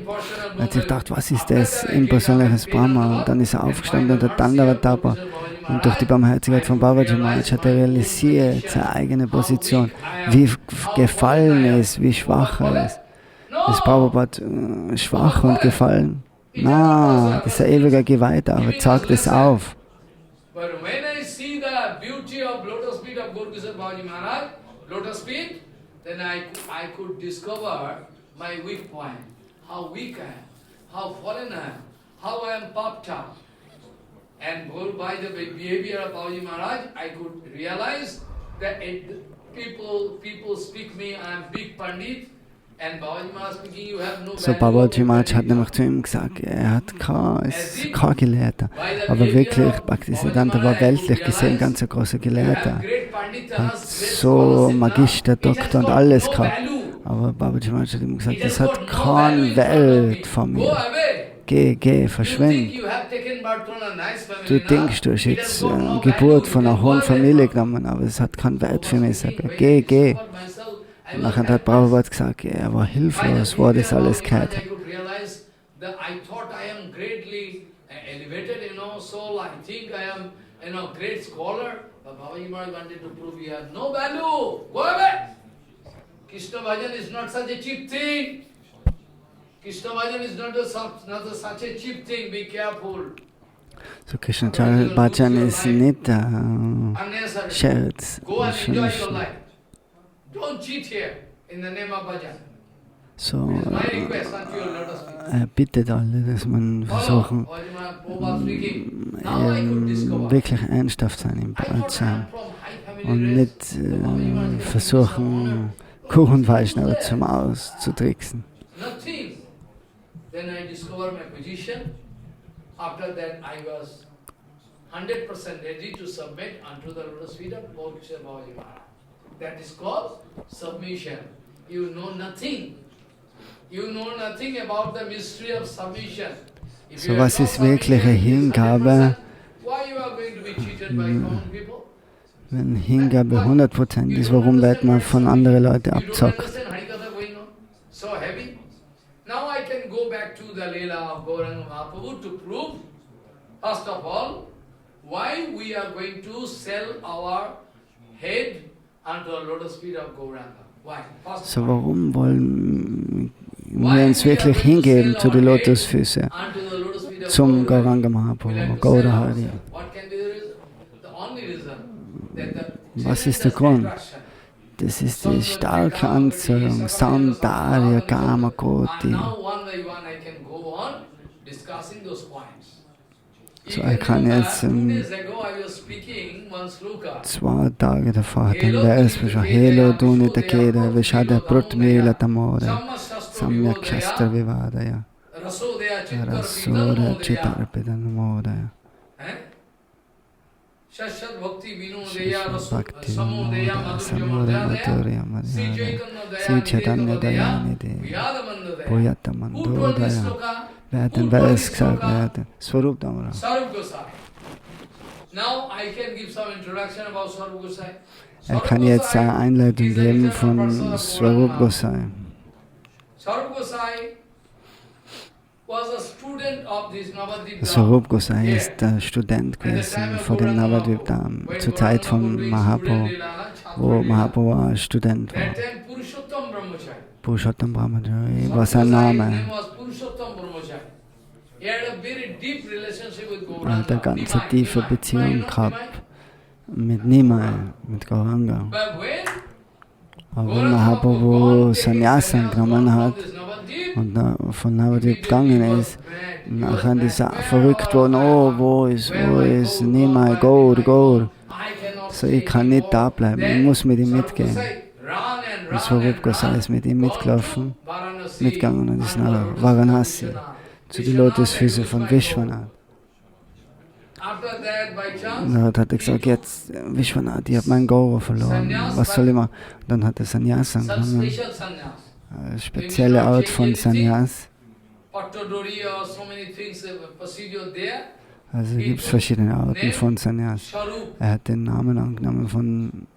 Er hat sich gedacht, was ist das? Impersonliches Brahma. Und dann ist er aufgestanden und der Dandava-Tapa. Und durch die Barmherzigkeit von Babaji Maharaj hat er realisiert, seine eigene Position, wie gefallen er ist, wie schwach er ist. Ist Prabhupada schwach und gefallen? Na, das ist ein ewiger Geweihter, aber zeigt es auf. Then I could discover my weak point, how weak I am, how fallen I am, how I am puffed up. And by the behavior of Babaji Maharaj, I could realize that people speak me, I am big Pandit, and Babaji Maharaj speaking, you have no value. So Babaji Maharaj hat nämlich zu ihm gesagt, er hat ist kein Gelehrter, aber wirklich, Bhaktisiddhanta war weltlich gesehen ganz ein großer Gelehrter. Hat so Magister, Doktor und alles gehabt. Aber Babaji Maharaj hat ihm gesagt, das hat keinen Wert von mir. Geh, verschwind. Du denkst, du hast jetzt Geburt von einer hohen Familie genommen, aber es hat keinen Wert für mich. Sag, geh. Und nachher hat Prabhupada gesagt, er war hilflos, wo er das alles gehört hat. Babaji Maharaj wanted to prove you have no value. Go away. Krishna Bhajan is not such a cheap thing. Krishna Bhajan is not such a cheap thing. Be careful. So Krishna Bhajan ist nicht Scherz. Go and enjoy your life. Don't cheat here in the name of Bhajan. So, er bittet alle, dass man versuchen, wirklich ernsthaft sein im Bhajan und nicht versuchen, Kuchenweischner zum Auszutricksen. Then I discovered my position. After that, I was 100% ready to submit unto the lotus feet of Gaura Babaji Maharaj. That is called submission. You know nothing. You know nothing about the mystery of submission. So was ist wirkliche Hingabe? Wenn Hingabe 100% ist, warum wird man von anderen Leuten abzockt? Now I can go back to the Leela of Gauranga Mahaprabhu to prove, first of all, why we are going to sell our head unto the lotus feet of Gauranga. Why? So warum wollen wir uns wirklich hingeben zu den Lotusfüßen zum Gauranga Mahaprabhu, Gaura Hari? Was ist der Grund? Das ist die starke Anziehung, Saundarya, Kama, Koti. So, ich kann jetzt 2 Tage davor den Vers von Helo Duni Takeda, Vishada Prutmila Tamora, Samyak Shastra Vivadaya, Rasura Chitarpida Namodaya. Bhakti Vinoda Samura Madhurya Madhyara Sri Chaitanya Dayanidhi Bhuyata Mandodaya. Wer hat den Vers gesagt? Wer hat den Swarup Damara? Er kann jetzt eine Einleitung geben von Swarup Gosai. Swarup Gosai ist der Student gewesen vor dem Navadvip Dham, zur Zeit von Mahaprabhu, wo Mahaprabhu ein Student war. Purushottam Brahmachari war sein Name. Er hat eine ganz tiefe Beziehung gehabt mit Nimai, mit Gauranga. Aber wenn Mahaprabhu Sannyasa genommen hat und von Navadvip gegangen ist, nachher ist er verrückt worden, oh, wo ist Nimai, Gaur. So, ich kann nicht da bleiben, ich muss mit ihm mitgehen. Und Swarup Gosai ist mit ihm mitgegangen und ist nach Varanasi, zu den Lotusfüßen von Vishwanath. Und dann hat er gesagt, jetzt Vishwanath, ich habe meinen Gaura verloren, was soll ich machen? Und dann hat er Sannyas angenommen, eine spezielle Art von Sannyas. Also gibt es verschiedene Arten von Sannyas. Er hat den Namen angenommen,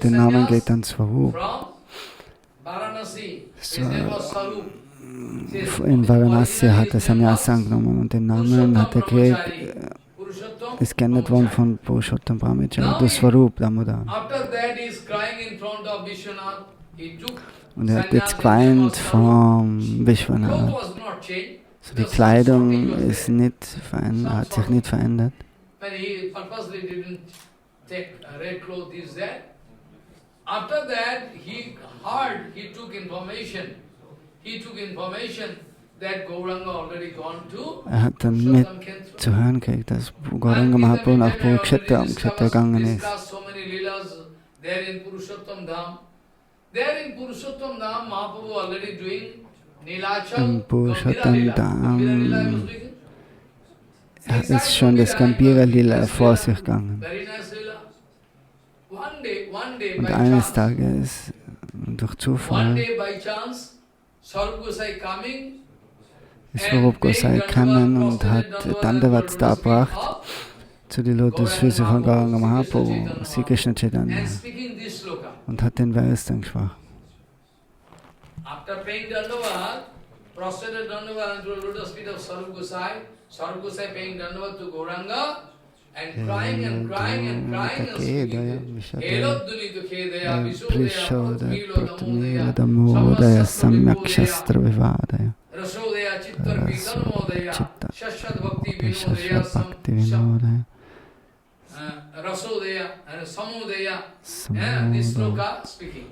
den Namen geht dann Swarup. So, in Varanasi hat er Sannyas angenommen und den Namen hat er gekriegt, ist geändert worden von Purushottam Brahmacharya, das Swarup Damodar. Und er hat jetzt geweint vom Vishwanath. So, die Kleidung ist nicht hat sich nicht verändert. Er hat dann mit zu hören gekriegt, dass Gauranga Mahaprabhu nach Kurukshetra gegangen ist. Im Purushottam Dham ist schon das Gambhira Lila vor sich gegangen. Und eines Tages, durch Zufall, ist Swarup Gosai gekommen und hat Dandavats dargebracht zu den Lotusfüßen von Gauranga Mahaprabhu, Sri Krishna Chaitanya, und hat den Vers dann gesprochen. After paying Dandavat, prostrated Dandavat unto the lotus feet of Swarup Gosai paying Dandavat to Gauranga and crying and crying and crying and speaking. Eloduni to Khedaya, Vishodaya, Pratmila Damodaya, Samyak Shastra Vivadaya, Rasodaya, Chittar Vikalmodaya, Shashad Bhakti Vinodaya, Rasodaya and Samodaya, this sloka speaking.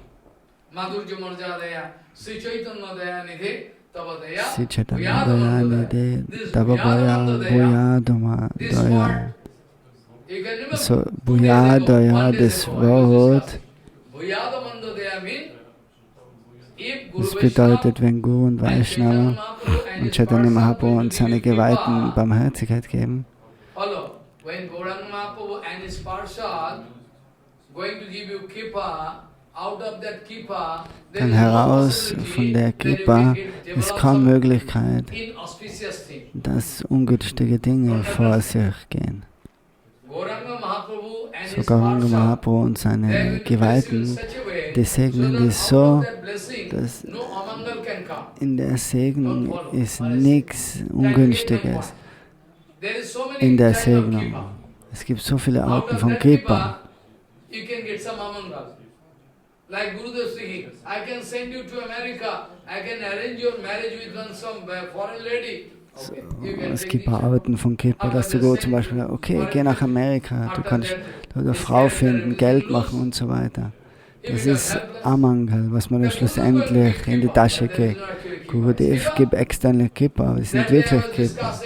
Madhurja Marjadaya, Sri Chaitanya Daya Nidhe, Tabadaya, Sri Chaitanya Daya Nidhe, Tabadaya, Bhuyadaya. So, Bhuyadaya, das Wort, das bedeutet, wenn Guru und Vaishnava und Chaitanya Mahaprabhu uns seine Geweihten Barmherzigkeit geben, dann heraus von der Kripa ist kaum Möglichkeit, dass ungünstige Dinge vor sich gehen. So Gauranga Mahaprabhu und seine Geweihten, die segnen ist so, dass in der Segnung ist nichts Ungünstiges. In der Segnung. Es gibt so viele Arten von Kripa. Like Gurudev speaking, I can send you to America, I can arrange your marriage with some foreign lady. Es gibt Arten von Kripa, dass du zum Beispiel, okay, geh nach Amerika, du kannst eine Frau finden, Geld machen und so weiter. Das ist Amangal, was man dann schlussendlich in die Tasche kriegt. Gurudev gibt externe Kripa, aber es ist nicht wirklich Kripa.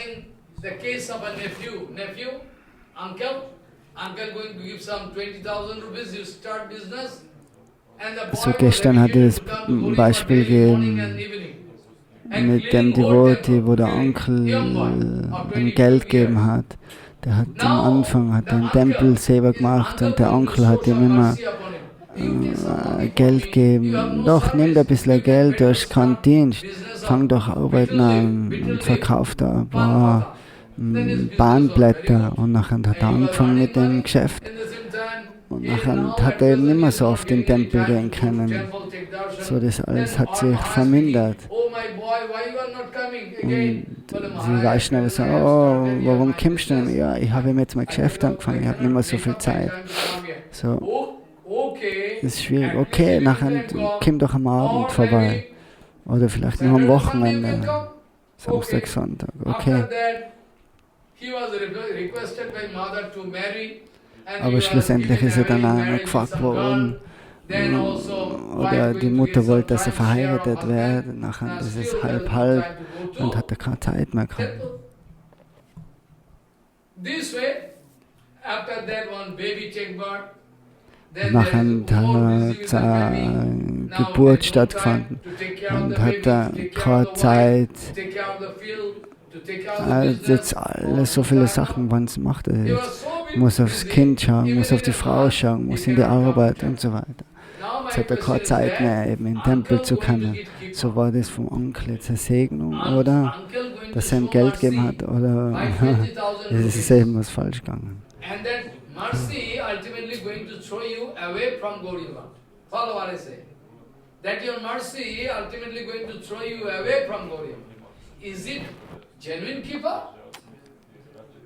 So gestern hatte es ein Beispiel gegeben mit dem Devotee, wo der Onkel ihm Geld gegeben hat. Der hat am Anfang den Tempel selber gemacht und der Onkel hat ihm immer Geld gegeben. Doch, nimm da ein bisschen Geld, du hast keinen Dienst. Fang doch Arbeiten an und verkauf da ein paar Bahnblätter. Und nachher hat er angefangen mit dem Geschäft. Und nachher hat er eben nicht mehr so oft in den Tempel gehen können. So, das alles hat sich vermindert. Und sie Vaishnava sagen, oh, warum kommst du denn? Ja, ich habe jetzt mein Geschäft angefangen, ich habe nicht mehr so viel Zeit. So, das ist schwierig. Okay, nachher komm doch am Abend vorbei. Oder vielleicht nur am Wochenende. Samstag, Sonntag. Okay. Aber schlussendlich ist er dann auch gefragt worden, oder die Mutter wollte, dass er verheiratet wird, nachher ist es halb und hat er keine Zeit mehr gehabt. Und nachher hat Geburt stattgefunden und hat keine Zeit. Jetzt alles so viele Sachen, wann es macht er jetzt. Muss aufs Kind schauen, muss auf die Frau schauen, muss in die Arbeit und so weiter. Jetzt hat er keine Zeit mehr, eben in den Tempel zu kommen. So war das vom Onkel jetzt eine Segnung, oder? Dass er ihm Geld gegeben hat, oder es ist eben was falsch gegangen. Mercy ultimately going to throw you away from Gauriya. Follow what I say. That your mercy ultimately going to throw you away from Gauriya. Is it genuine keeper?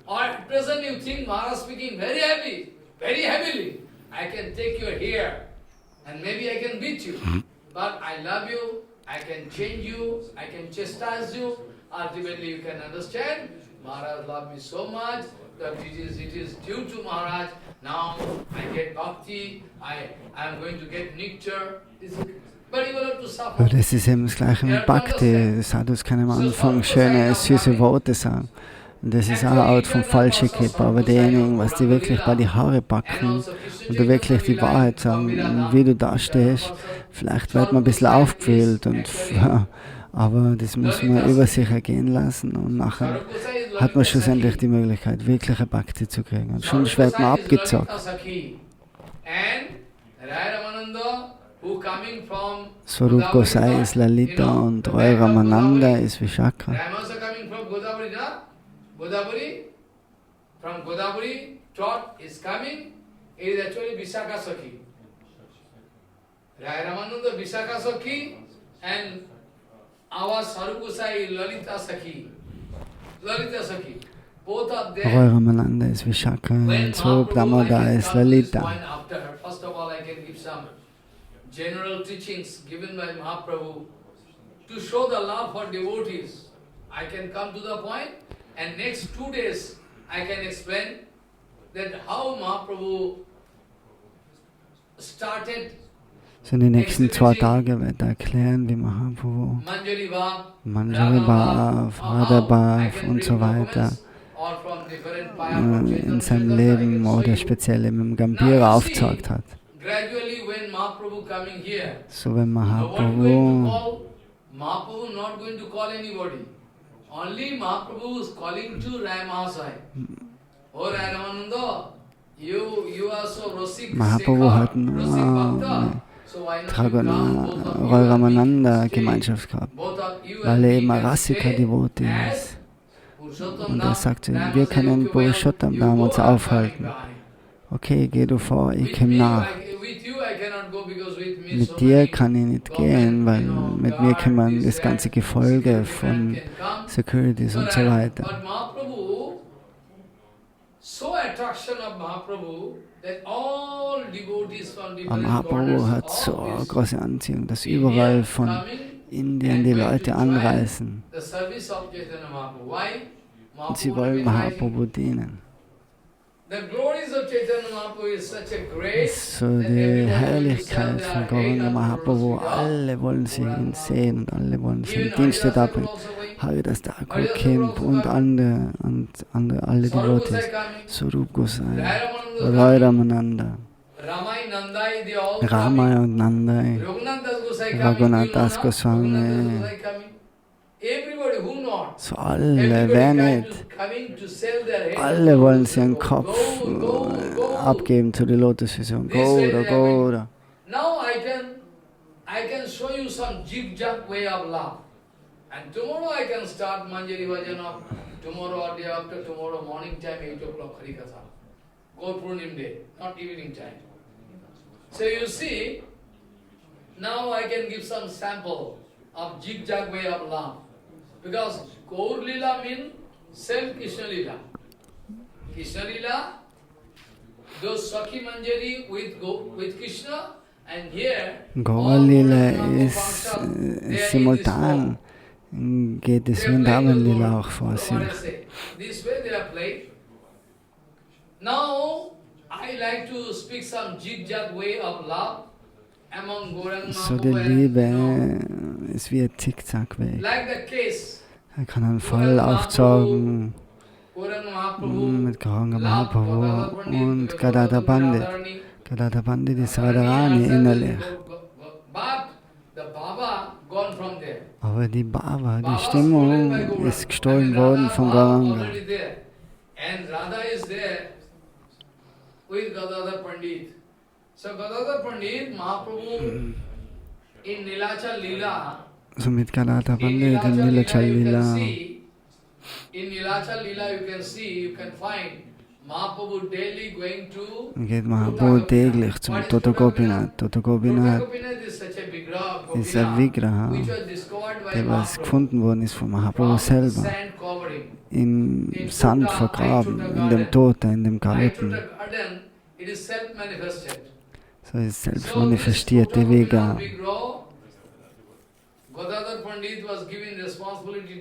Or at present you think Maharaj speaking very heavily. I can take you here and maybe I can beat you. But I love you, I can change you, I can chastise you. Ultimately you can understand, Maharaj loved me so much. That it is due to Maharaj. Now I get bhakti, I am going to get nectar. But you will have to suffer. Das ist eben das Gleiche mit Bhakti. Sadhus können am Anfang schöne, süße Worte sagen. Und das ist auch eine Art von falscher Kippa. Aber diejenigen, was die wirklich bei die Haare packen und du wirklich die Wahrheit sagen, wie du da stehst, vielleicht wird man ein bisschen aufgewühlt. Aber das muss man über sich ergehen lassen und nachher hat man schlussendlich die Möglichkeit, wirkliche Bhakti zu kriegen. Und schon wird man abgezockt. Swarup Gosai ist Lalita und Roy Ramananda ist Vishaka. From Godavari, Trot is coming, it is actually Vishaka Sakhi. Ramananda Vishaka Sakhi and our Swarup Gosai Lalita Sakhi. Lalita Sakhi. Both of them. Roy Ramananda ist Vishaka und Swarup Damodar ist Lalita. First of all, I can give some general teachings given by Mahaprabhu to show the love for devotees. I can come to the point, and next 2 days I can explain that how Mahaprabhu started. So in den nächsten 2 Tagen wird er erklären, wie Mahaprabhu Manjari Bhav, Radha Bhav und so weiter in seinem Leben oder speziell im Gambhira aufgezeigt hat. So wenn Mahaprabhu not going to call anybody. Only Mahaprabhu is calling to Rai Mahasaya. Oh Rai Ramananda, you are so Rasik Mahaprabhu hat nur Roy Ramananda Gemeinschaft gehabt, weil er eben ein Rasika-Devotee ist. Und er sagt zu ihm, wir können Purushottam Dham uns aufhalten. Okay, geh du vor, ich komme nach. Mit dir kann ich nicht gehen, weil mit mir kommen das ganze Gefolge von Securities und so weiter. Aber Mahaprabhu hat so eine große Anziehung, dass überall von Indien die Leute anreisen. Und sie wollen Mahaprabhu dienen. So die Herrlichkeit von Gauranga Mahaprabhu, alle wollen sie ihn sehen und alle wollen sie im Dienste darbringen. Haridas Thakur, Kemp und andere, alle Devotees, Swarup Gosai, Roy Ramananda, Ramai und Nandai, Raghunath Das Goswami. So alle, wer nicht? Alle wollen sie ihren Kopf abgeben zu der Lotusvision. Gaura, Gaura. Now I can show you some jig-jag way of love. And tomorrow I can start Manjari Bhajan of tomorrow or day after tomorrow morning time, 8 o'clock Harikatha. Gaur Purnim day, not evening time. So you see, now I can give some sample of jig-jag way of love. Because Gaur Lila means same Krishna Lila. Krishna Lila, those Sakhi Manjari with Krishna, and here Gaur Lila ist simultan, geht es Vrindavan Lila auch vor sich. This way they are played. Now I like to speak some jig-jag way of love. So die Liebe ist wie ein Zickzackweg. Er kann einen Fall aufzeigen mit Gauranga Mahaprabhu und Gadadhar Pandit. Gadadhar Pandit ist Radharani innerlich. But the Baba gone from there. Aber die Baba, die Stimmung ist gestohlen worden von Gauranga. And Radha is there with Gadadhar Pandit. So Gadadhar Pandit, Mahaprabhu in Nilachal Leela. So mit Gadadhar Pandit in Nilachal Leela. In Nilachal Leela you can find Mahaprabhu daily going to. Geht Mahaprabhu täglich zum Toto Gopinath. Toto Gopinath ist ein Vigraha, der was gefunden worden ist von Mahaprabhu selber. Im Sand vergraben, in dem Tota, in dem Garten. So ist selbst manifestierte Vigraha. Gadadhar Pandit was given responsibility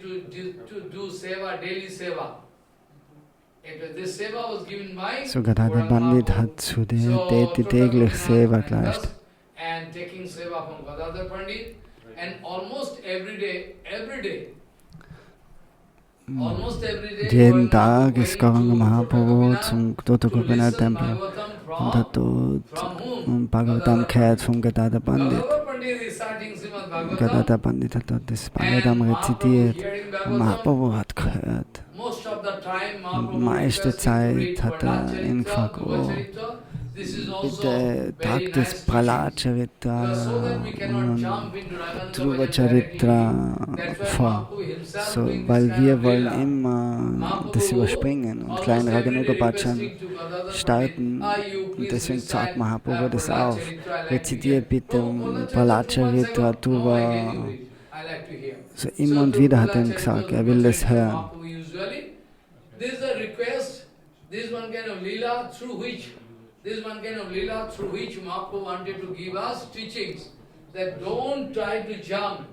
to do seva, daily seva. This seva was given by So Gadadhar Pandit hat zu der täglich Seva geleistet. And taking seva from Gadadhar Pandit, and almost every day, jeden Tag ist Gauranga Mahaprabhu zum Toto Gopinath Tempel und hat dort Bhagavatam gehört vom Gadadhar Pandit. Gadadhar Pandit hat dort das Bhagavatam rezitiert und Mahaprabhu hat gehört. Und die meiste Zeit hat er ihn gefragt, oh, bitte trag das Prahlad Charitra und Dhruva Charitra vor. So, weil wir wollen immer das überspringen und klein Raganuga Bhajan starten. Und deswegen sagt Mahaprabhu das auf. Rezitiert bitte Prahlad Charitra, Dhruva. So immer und wieder hat er ihm gesagt, er will das hören. This is one kind of lila through which Mahaprabhu wanted to give us teachings that don't try to jump.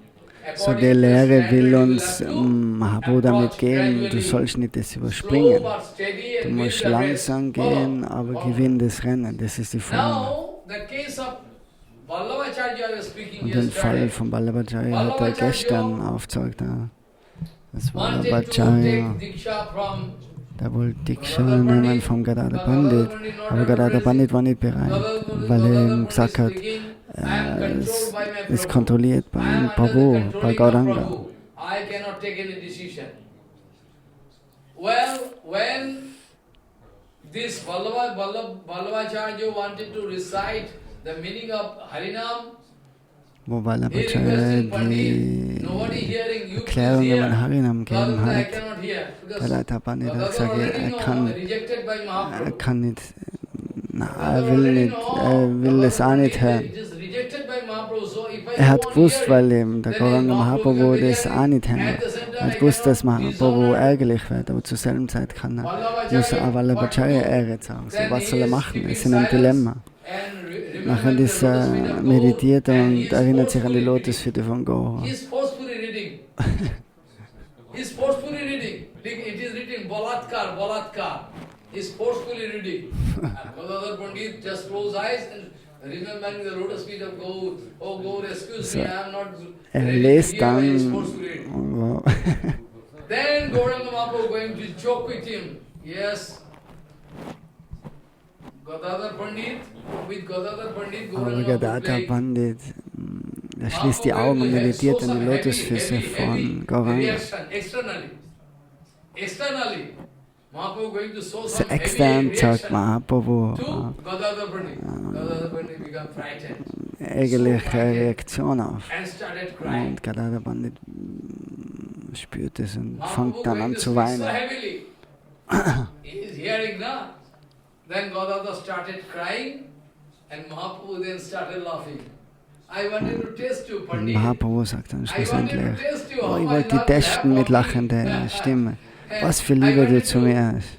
So die Lehre will uns Mahaprabhu damit geben, du sollst nicht das überspringen. Du musst langsam gehen, aber gewinn das Rennen, das ist die Formel. Und den Fall von Vallabhacharya hat er gestern aufgezeigt. Das Vallabhacharya, der wollte Diksha nehmen vom Gadadhar Pandit, aber Gadadhar Pandit war nicht bereit, weil er ihm gesagt hat, es ist kontrolliert beim Prabhu, bei Gauranga. Well, when this Vallabhacharya wanted to recite the meaning of Harinam, wo Vallabhacharya die Erklärung über den Harinam gegeben hat, Gadadhar Pandit hat gesagt, er kann nicht, er will es auch nicht hören. Er hat gewusst, weil eben der Gauranga Mahaprabhu das auch nicht hören will. Er hat gewusst, dass Mahaprabhu ärgerlich wird, aber zur selben Zeit muss er auch Vallabhacharya Ehre zeigen. So, was soll er machen? Er ist in einem Dilemma. Nachher ist er meditiert und erinnert sich an die Lotusfüße von Gaura. He's forcefully reading. It is written Balatkar, Balatkar. He's forcefully reading. And Gadadhar Pandit just close eyes and remembering the lotus feet of Gaur. Oh Gaur, excuse me, I am not reading here. He's forcefully reading. Then Gauranga Mahaprabhu going to joke with him. Yes. Gadadhar Pandit, with Gadadhar Pandit, Aber Gadadhar Pandit, er schließt die Augen und meditiert an die Lotusfüße von Gauranga. So extern sagt Mahaprabhu ärgerliche Reaktion auf. Und Gadadhar Pandit spürt es und fängt dann an zu weinen. Then Gadadhar started crying and Mahaprabhu then started laughing. I wanted to test you, Pandit. Mahaprabhu sagt dann schlussendlich, oh, ich wollte dich testen mit lachender Stimme. Was für Liebe du zu mir hast.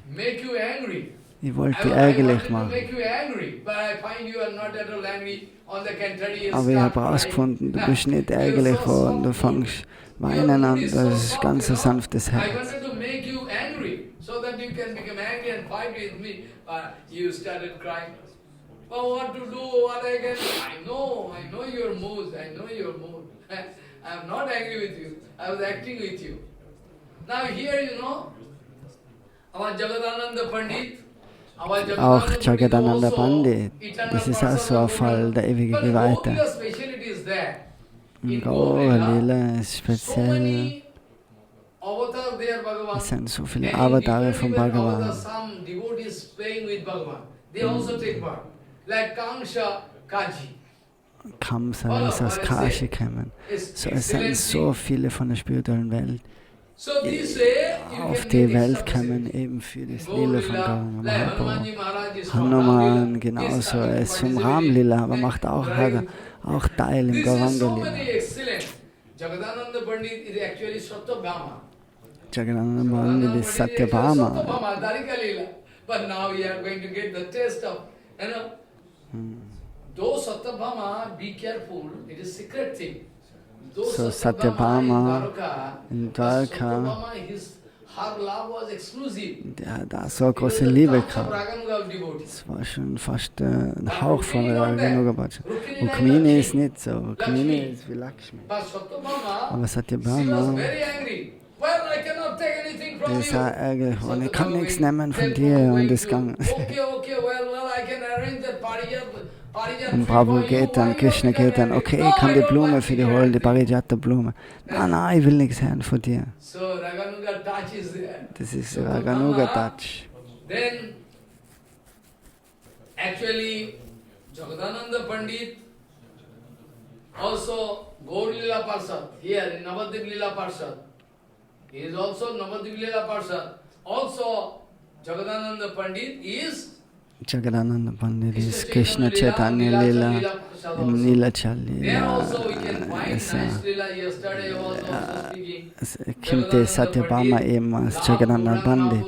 Ich wollte dich ärgerlich machen. Aber ich habe herausgefunden, du bist nicht ärgerlich geworden, du fängst weinen an, das ist ganz ein sanftes Herz. So that you can become angry and fight with me. You started crying. Well, what to do, what I can... I know your mood, I am not angry with you. I was acting with you. Now here, our Jagadananda Pandit, Auch Jagadananda Pandit, das ist auch so ein Fall, der ewige Geweihte. In Gaura Lila ist speziell, es sind so viele Avatare von Bhagavan. Kamsa ist aus Kashi gekommen. So, es sind so viele von der spirituellen Welt auf die Welt kommen, eben für das Lila von Gauranga Mahaprabhu. Hanuman genauso, er ist vom Ram Lila, aber macht auch, hat auch Teil im Gauranga Lila. Jagadananda Pandit ist Satyabhama. So Satyabhama in Dwarka, der hat da so eine große Liebe gehabt. Das war schon fast ein Hauch von Raganuga Bhajan. Und Rukmini ist nicht so, Rukmini ist wie Lakshmi. Aber Satyabhama, der ist auch ärgerlich und ich kann nichts nehmen von dir und das kann. Und Prabhu geht dann, Krishna geht dann, okay, ich kann die Blume für dich holen, die Parijata-Blume. Nein, ich will nichts hören von dir. Das ist Raganuga-Touch. Then, actually, Jagadananda Pandit also Gaur Lila Parshad, here in Navadvip Lila Parshad. He is also Navadvip Lila Parshad. Also, Jagadananda Pandit is Jagadananda Pandit ist Krishna Chaitanya Lila im Nilachal Lila. Es kommt der Satyabhama eben als Jagadananda Pandit.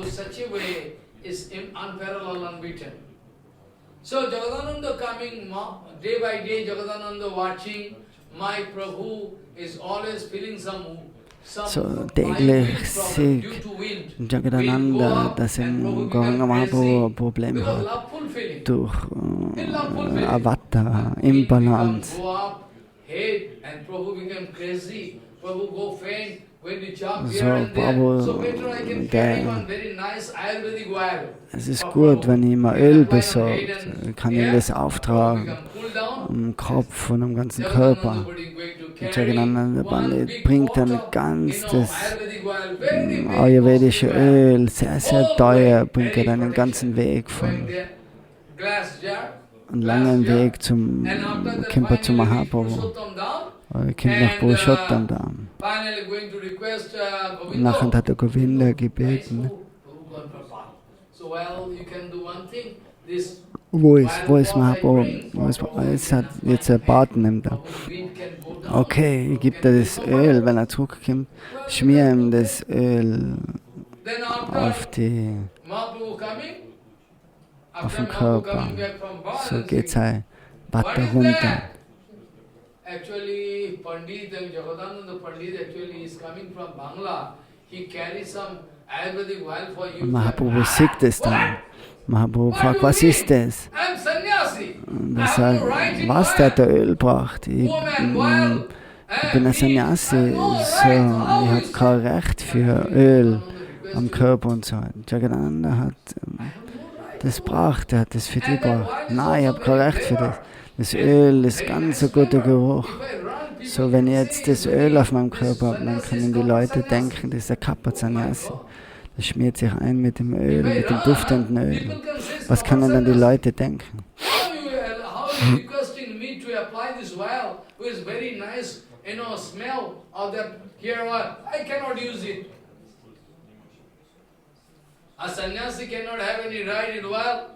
So Jagadananda coming day by day, Jagadananda watching, my Prabhu is always feeling some So täglich sieht Jagadananda, dass im Gauranga Mahaprabhu ein Problem hat durch Avata, Imbalance. So, Prabhu, es ist gut, wenn jemand Öl besorgt, kann ihm das auftragen, am Kopf und am ganzen Körper. Jagadananda Pandit bringt dann ganz das ayurvedische Öl, sehr, sehr teuer, bringt er dann den ganzen Weg von einen langen Weg zum Kimpa zu Mahaprabhu. Er kommt nach Purushottam Dham. Nachher hat er Govinda gebeten. Wo ist Mahaprabhu? Jetzt er Baden im Dham. Okay, ich gebe dir das Öl, wenn er zurückkommt, schmier ihm das Öl auf den Körper. So geht sein Butter runter. Actually, Pandit, Jagadananda Pandit actually is coming from Bangla. He carries some Ayurvedic oil for you. Mahaprabhu sieht es dann. Mahaprabhu fragt, was ist das? Und er sagt, was der Öl braucht. Ich bin ein Sannyasi, so, ich habe kein Recht für Öl am Körper und so. Jagadananda hat das braucht, er hat das für dich gebraucht. Nein, ich habe kein Recht für das. Das Öl ist ganz ein guter Geruch. So, wenn ich jetzt das Öl auf meinem Körper habe, dann können die Leute denken, das ist ein Kappa Sannyasi. Das schmiert sich ein mit dem Öl, mit dem duftenden Öl. Was können dann die Leute denken? A sannyasi cannot have any right in oil.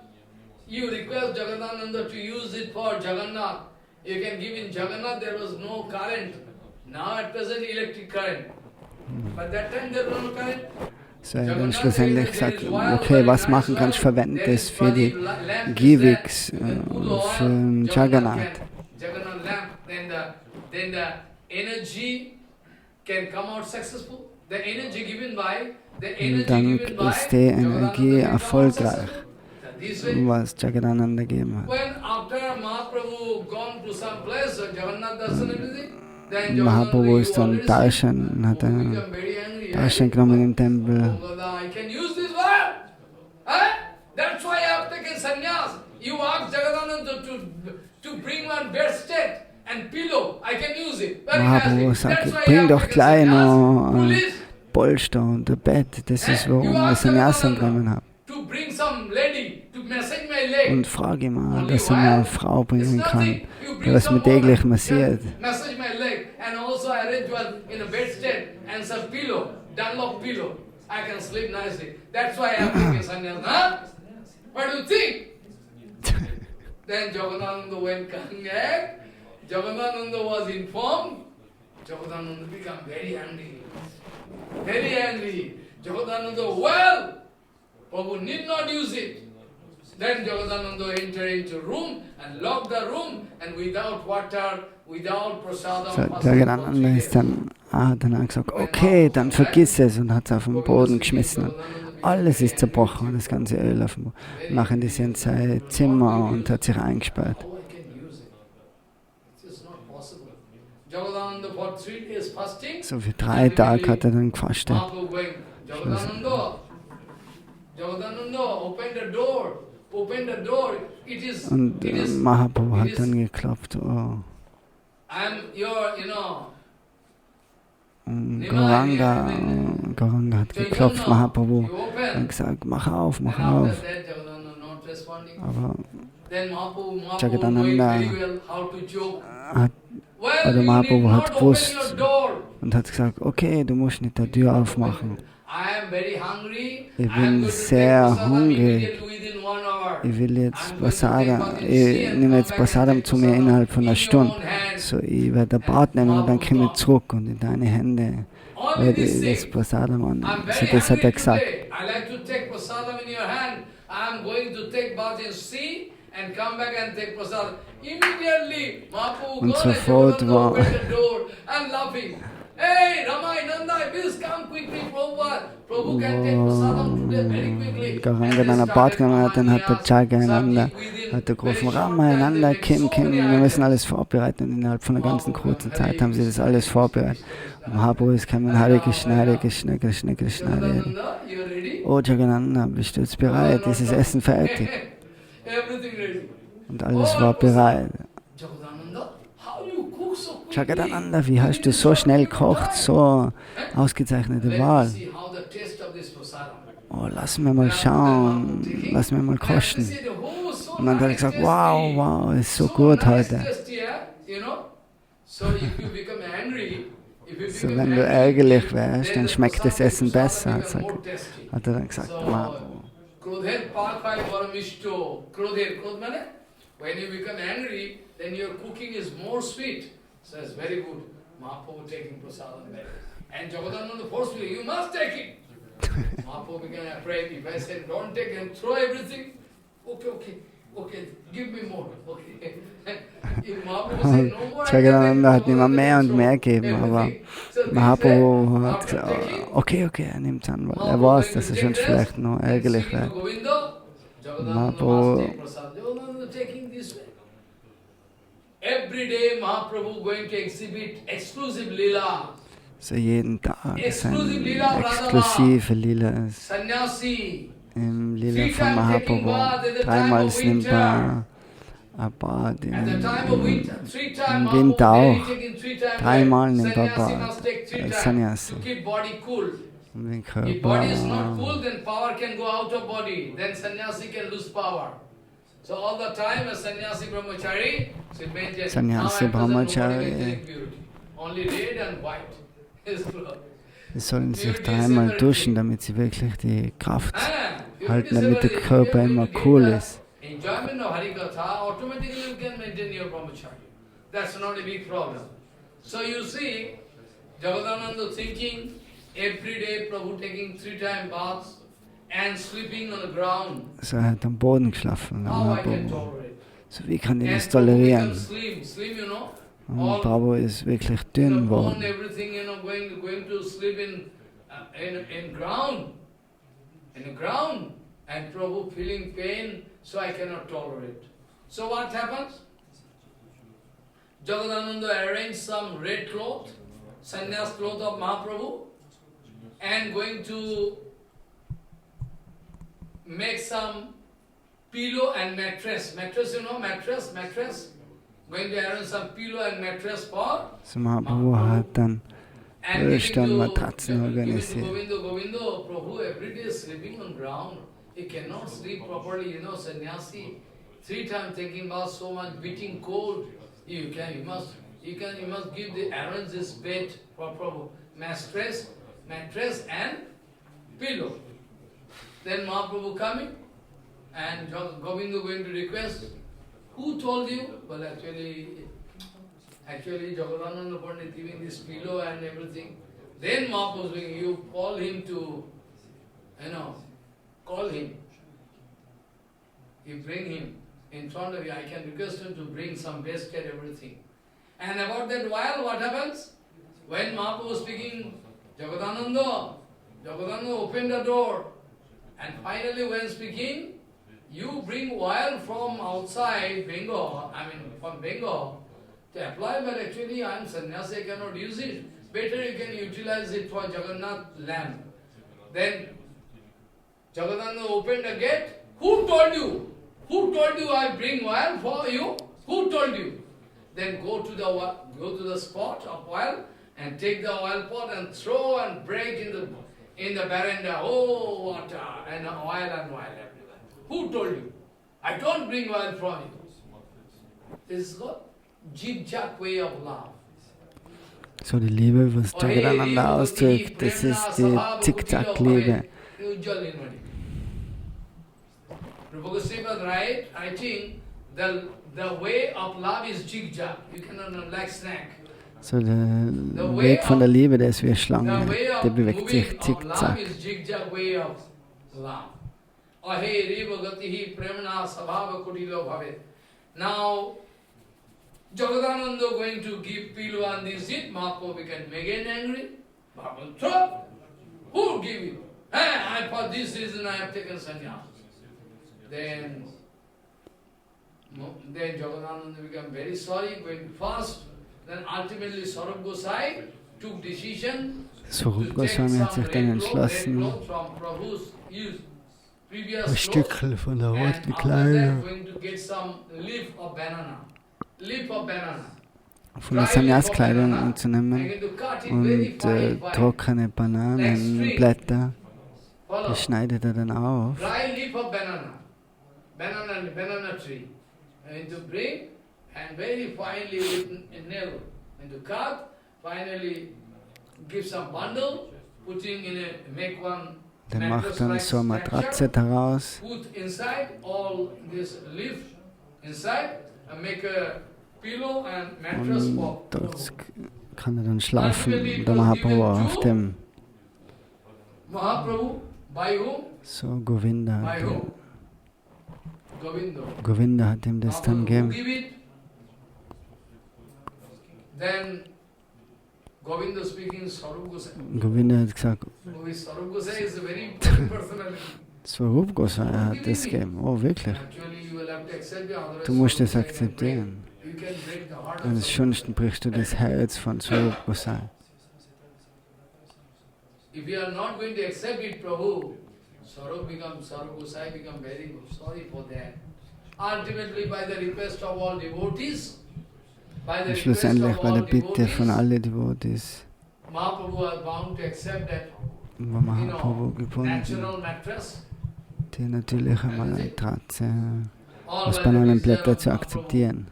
You request Jagadananda to use it for Jagannath. You can give in Jagannath, there was no current. Now at present electric current. But that time there was no current. So, er dann schlussendlich gesagt, okay, was machen kannst du verwenden das für die Giviks, für Jagannath. Then the energy can come out successful. The energy given by Und dann ist die Energie erfolgreich, was Jagadananda gegeben hat. Mahaprabhu ist dann Darshan, hat Darshan genommen im Tempel. You ask Jagadananda to bring one bedstead and pillow. I can use it. Very Mahaprabhu nicely. sagt, That's why bring I doch have gleich taken noch sannyas. ein Foolish. Polster und ein Bett. Das ist, warum You ich ask Sannyasa Jagadananda genommen habe. to bring some lady to massage my leg. Und frage ihn mal, Only dass er mir while? eine Frau It's bringen kann, nothing. You die bring was some mir täglich woman, massiert. just massage my leg, and also arrange one in a bedstead and some pillow, Dunlop pillow. I can sleep nicely. That's why I have taken sannyas. Huh? What do you think? Then Jagadananda went coming back. Jagadananda was informed. Jagadananda became very angry. Very angry. Jagadananda, well, Prabhu need not use it. Then Jagadananda entered into room and locked the room, and without water, without prasadam, So, fasted for Jagadananda 3 ist days. dann hat gesagt, okay, dann vergiss es und hat es auf den Boden geschmissen. Und alles ist zerbrochen, das ganze Öl auf dem Boden. Nachher ist er in sein Zimmer und hat sich eingesperrt. How I can use it? It is not possible. Jagadananda for 3 days fasting. So für 3 Tage hat er dann gefastet. Mahaprabhu going, Jagadananda, open the door. Open the door. It is. Und Mahaprabhu hat dann geklopft. Oh. I'm your, you know. Und Gauranga hat geklopft, Mahaprabhu hat gesagt, mach auf, mach auf. Aber Jagadananda hat, oder Mahaprabhu hat gewusst und hat gesagt, okay, du musst nicht die Tür aufmachen. Ich bin sehr hungrig. Ich will jetzt Prasadam, ich nehme jetzt Prasadam zu mir innerhalb von einer Stunde. So, ich werde ein Bad nehmen und dann komme ich zurück und in deine Hände werde ich das Prasadam annehmen. So, das hat er gesagt. Und sofort war Hey, Ramayana, please come quickly, Prabhu can take prasadam today very quickly. Gauranga dann ein Bad genommen hat, dann hat der Jagadananda hat er gerufen, Ramayana, Kim, wir müssen alles vorbereiten. Und innerhalb von einer ganzen kurzen Zeit haben sie das alles vorbereitet. Und Mahaprabhu ist gekommen, Hare Krishna, Hare Krishna, Krishna Krishna, Hare Hare. Oh Jagadananda, bist du jetzt bereit? Ist das Essen fertig? Und alles war bereit. Jagadananda, wie hast du so schnell gekocht, so ausgezeichnete Wahl? Oh, lass mir mal schauen, lass mir mal kosten. Und dann hat er gesagt, wow, wow, ist so gut heute. So, wenn du ärgerlich wärst, dann schmeckt das Essen besser, hat er dann gesagt. Wow. When you become angry, then your cooking is more sweet. So it's very good. Mahaprabhu taking prasadam there. And Jagadananda forcefully, you must take it. Mahaprabhu became afraid. If I said, don't take and throw everything, okay, give me more. Okay. If Mahaprabhu said, no more, Jagadananda hat immer mehr und mehr gegeben, aber Mahaprabhu hat gesagt, okay, er nimmt an, weil er weiß, dass er schon vielleicht noch ärgerlich wird. Mahaprabhu every day Mahaprabhu going to exhibit exclusive Leela. So jeden Tag seine exklusive Lila Sannyasi. Im Lila von Mahaprabhu. 3-mal nimmt er ein Bad im Winter auch. 3-mal nimmt er ein Bad als Sannyasi. Um den Körper. Body is not cool, then power can go out of body. Then sannyasi can lose power. So all the time a sannyasi brahmachari, Sannyasi Brahmachari. Only red and white is cloth. Sie sollen sich 3-mal duschen, damit sie wirklich die Kraft halten, damit der Körper immer cool ist. Enjoyment of Harikatha, automatically you can maintain your brahmacharya. That's not a big problem. So you see, Jagadananda thinking, every day Prabhu taking 3 times baths and sleeping on the ground. So, er hat am Boden geschlafen. How I can tolerate? So, wie kann ich das tolerieren? Slim, you know. Und Prabhu ist wirklich dünn geworden. Everything, you know, going to sleep in ground, in the ground, and Prabhu feeling pain, so I cannot tolerate. So what happens? Jagadananda arranged some red cloth, sannyas cloth of Mahaprabhu, and going to make some pillow and mattress. Mattress, you know, mattress. Going to arrange some pillow and mattress for So Mahaprabhu hat dann and Röste und giving Matratzen to organisiert. Govindo, Prabhu every day is sleeping on ground. He cannot sleep properly, you know, sannyasi. 3 times taking bath, so much beating cold. You must give the arrange this bed for Prabhu. Mattress and pillow. Then Mahaprabhu coming and Govinda going to request, who told you? Well, actually Jagadananda Pandit giving this pillow and everything. Then Mahaprabhu saying, you call him to, call him. You bring him in front of you. I can request him to bring some basket, everything. And about that while, what happens? When Mahaprabhu was speaking, Jagadananda opened the door. And finally when speaking, you bring oil from outside Bengal, from Bengal, to apply, but actually I am sannyasi, I cannot use it. Better you can utilize it for Jagannath lamp. Then Jagadananda opened the gate. Who told you? Who told you I bring oil for you? Who told you? Then go to the spot of oil and take the oil pot and throw and break in the veranda. Oh, water and oil everywhere. Who told you? I don't bring oil from you. This is called jig-jag way of love. So die Liebe, was Jagadananda ausdrückt, das ist die Zickzack-Liebe. Rupa Goswami right, I think the way of love is jig-jag. You cannot like snack. So der Weg von der Liebe, der ist wie eine Schlange, der bewegt sich zickzack. Now, Jagadananda going to give pillow and this it, Mahaprabhu became again angry. Mahaprabhu, throw! Who give you? For this reason I have taken sannyas. Then Jagadananda became very sorry, going fast. Then ultimately Swarup Gosai took decision Swarup Goswami hat sich dann entschlossen, ein Stückchen von der roten Kleidung von der Sannyas-Kleidung anzunehmen und trockene Bananenblätter, die schneidet er dann auf. Banana tree, and to bring and very finely with a nail and to cut, finally give some bundle, putting in make one. Der macht dann so eine Matratze daraus. Put inside all this leaf inside and make a pillow and mattress for. Dort kann er dann schlafen. Der Mahaprabhu auf dem. Mahaprabhu by whom? So Govinda. By whom? Govinda hat ihm das dann gegeben. Then Govinda speaking, Swarup Gosai. Govinda hat gesagt, Swarup Gosai is a very important personality. Swarup Gosai hat das gegeben. Oh, wirklich? Du musst das akzeptieren. Ansonsten brichst du das Herz von Swarup Gosai. If you are not going to accept it, Prabhu, Swarup Gosai become very sorry for that. Ultimately, by the request of all devotees, und schlussendlich bei der Bitte von allen Devotees war Mahaprabhu gebunden, die natürliche Matratze aus Bananenblättern zu akzeptieren.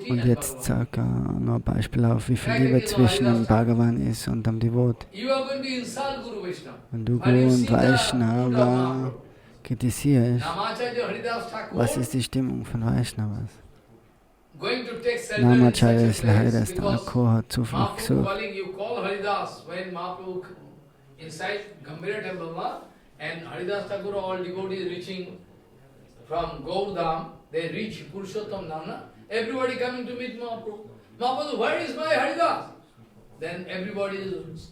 Und jetzt sag noch ein Beispiel auf, wie viel Liebe zwischen dem Bhagavan ist und dem Devot. Wenn du Guru und Vaishnava kritisierst, was ist die Stimmung von Vaishnavas? Namacharya Haridas Thakur hat Zuflucht gesucht. They reach Purushottam Namna. Everybody coming to meet Mahaprabhu. Mahaprabhu, where is my Haridas? Then everybody is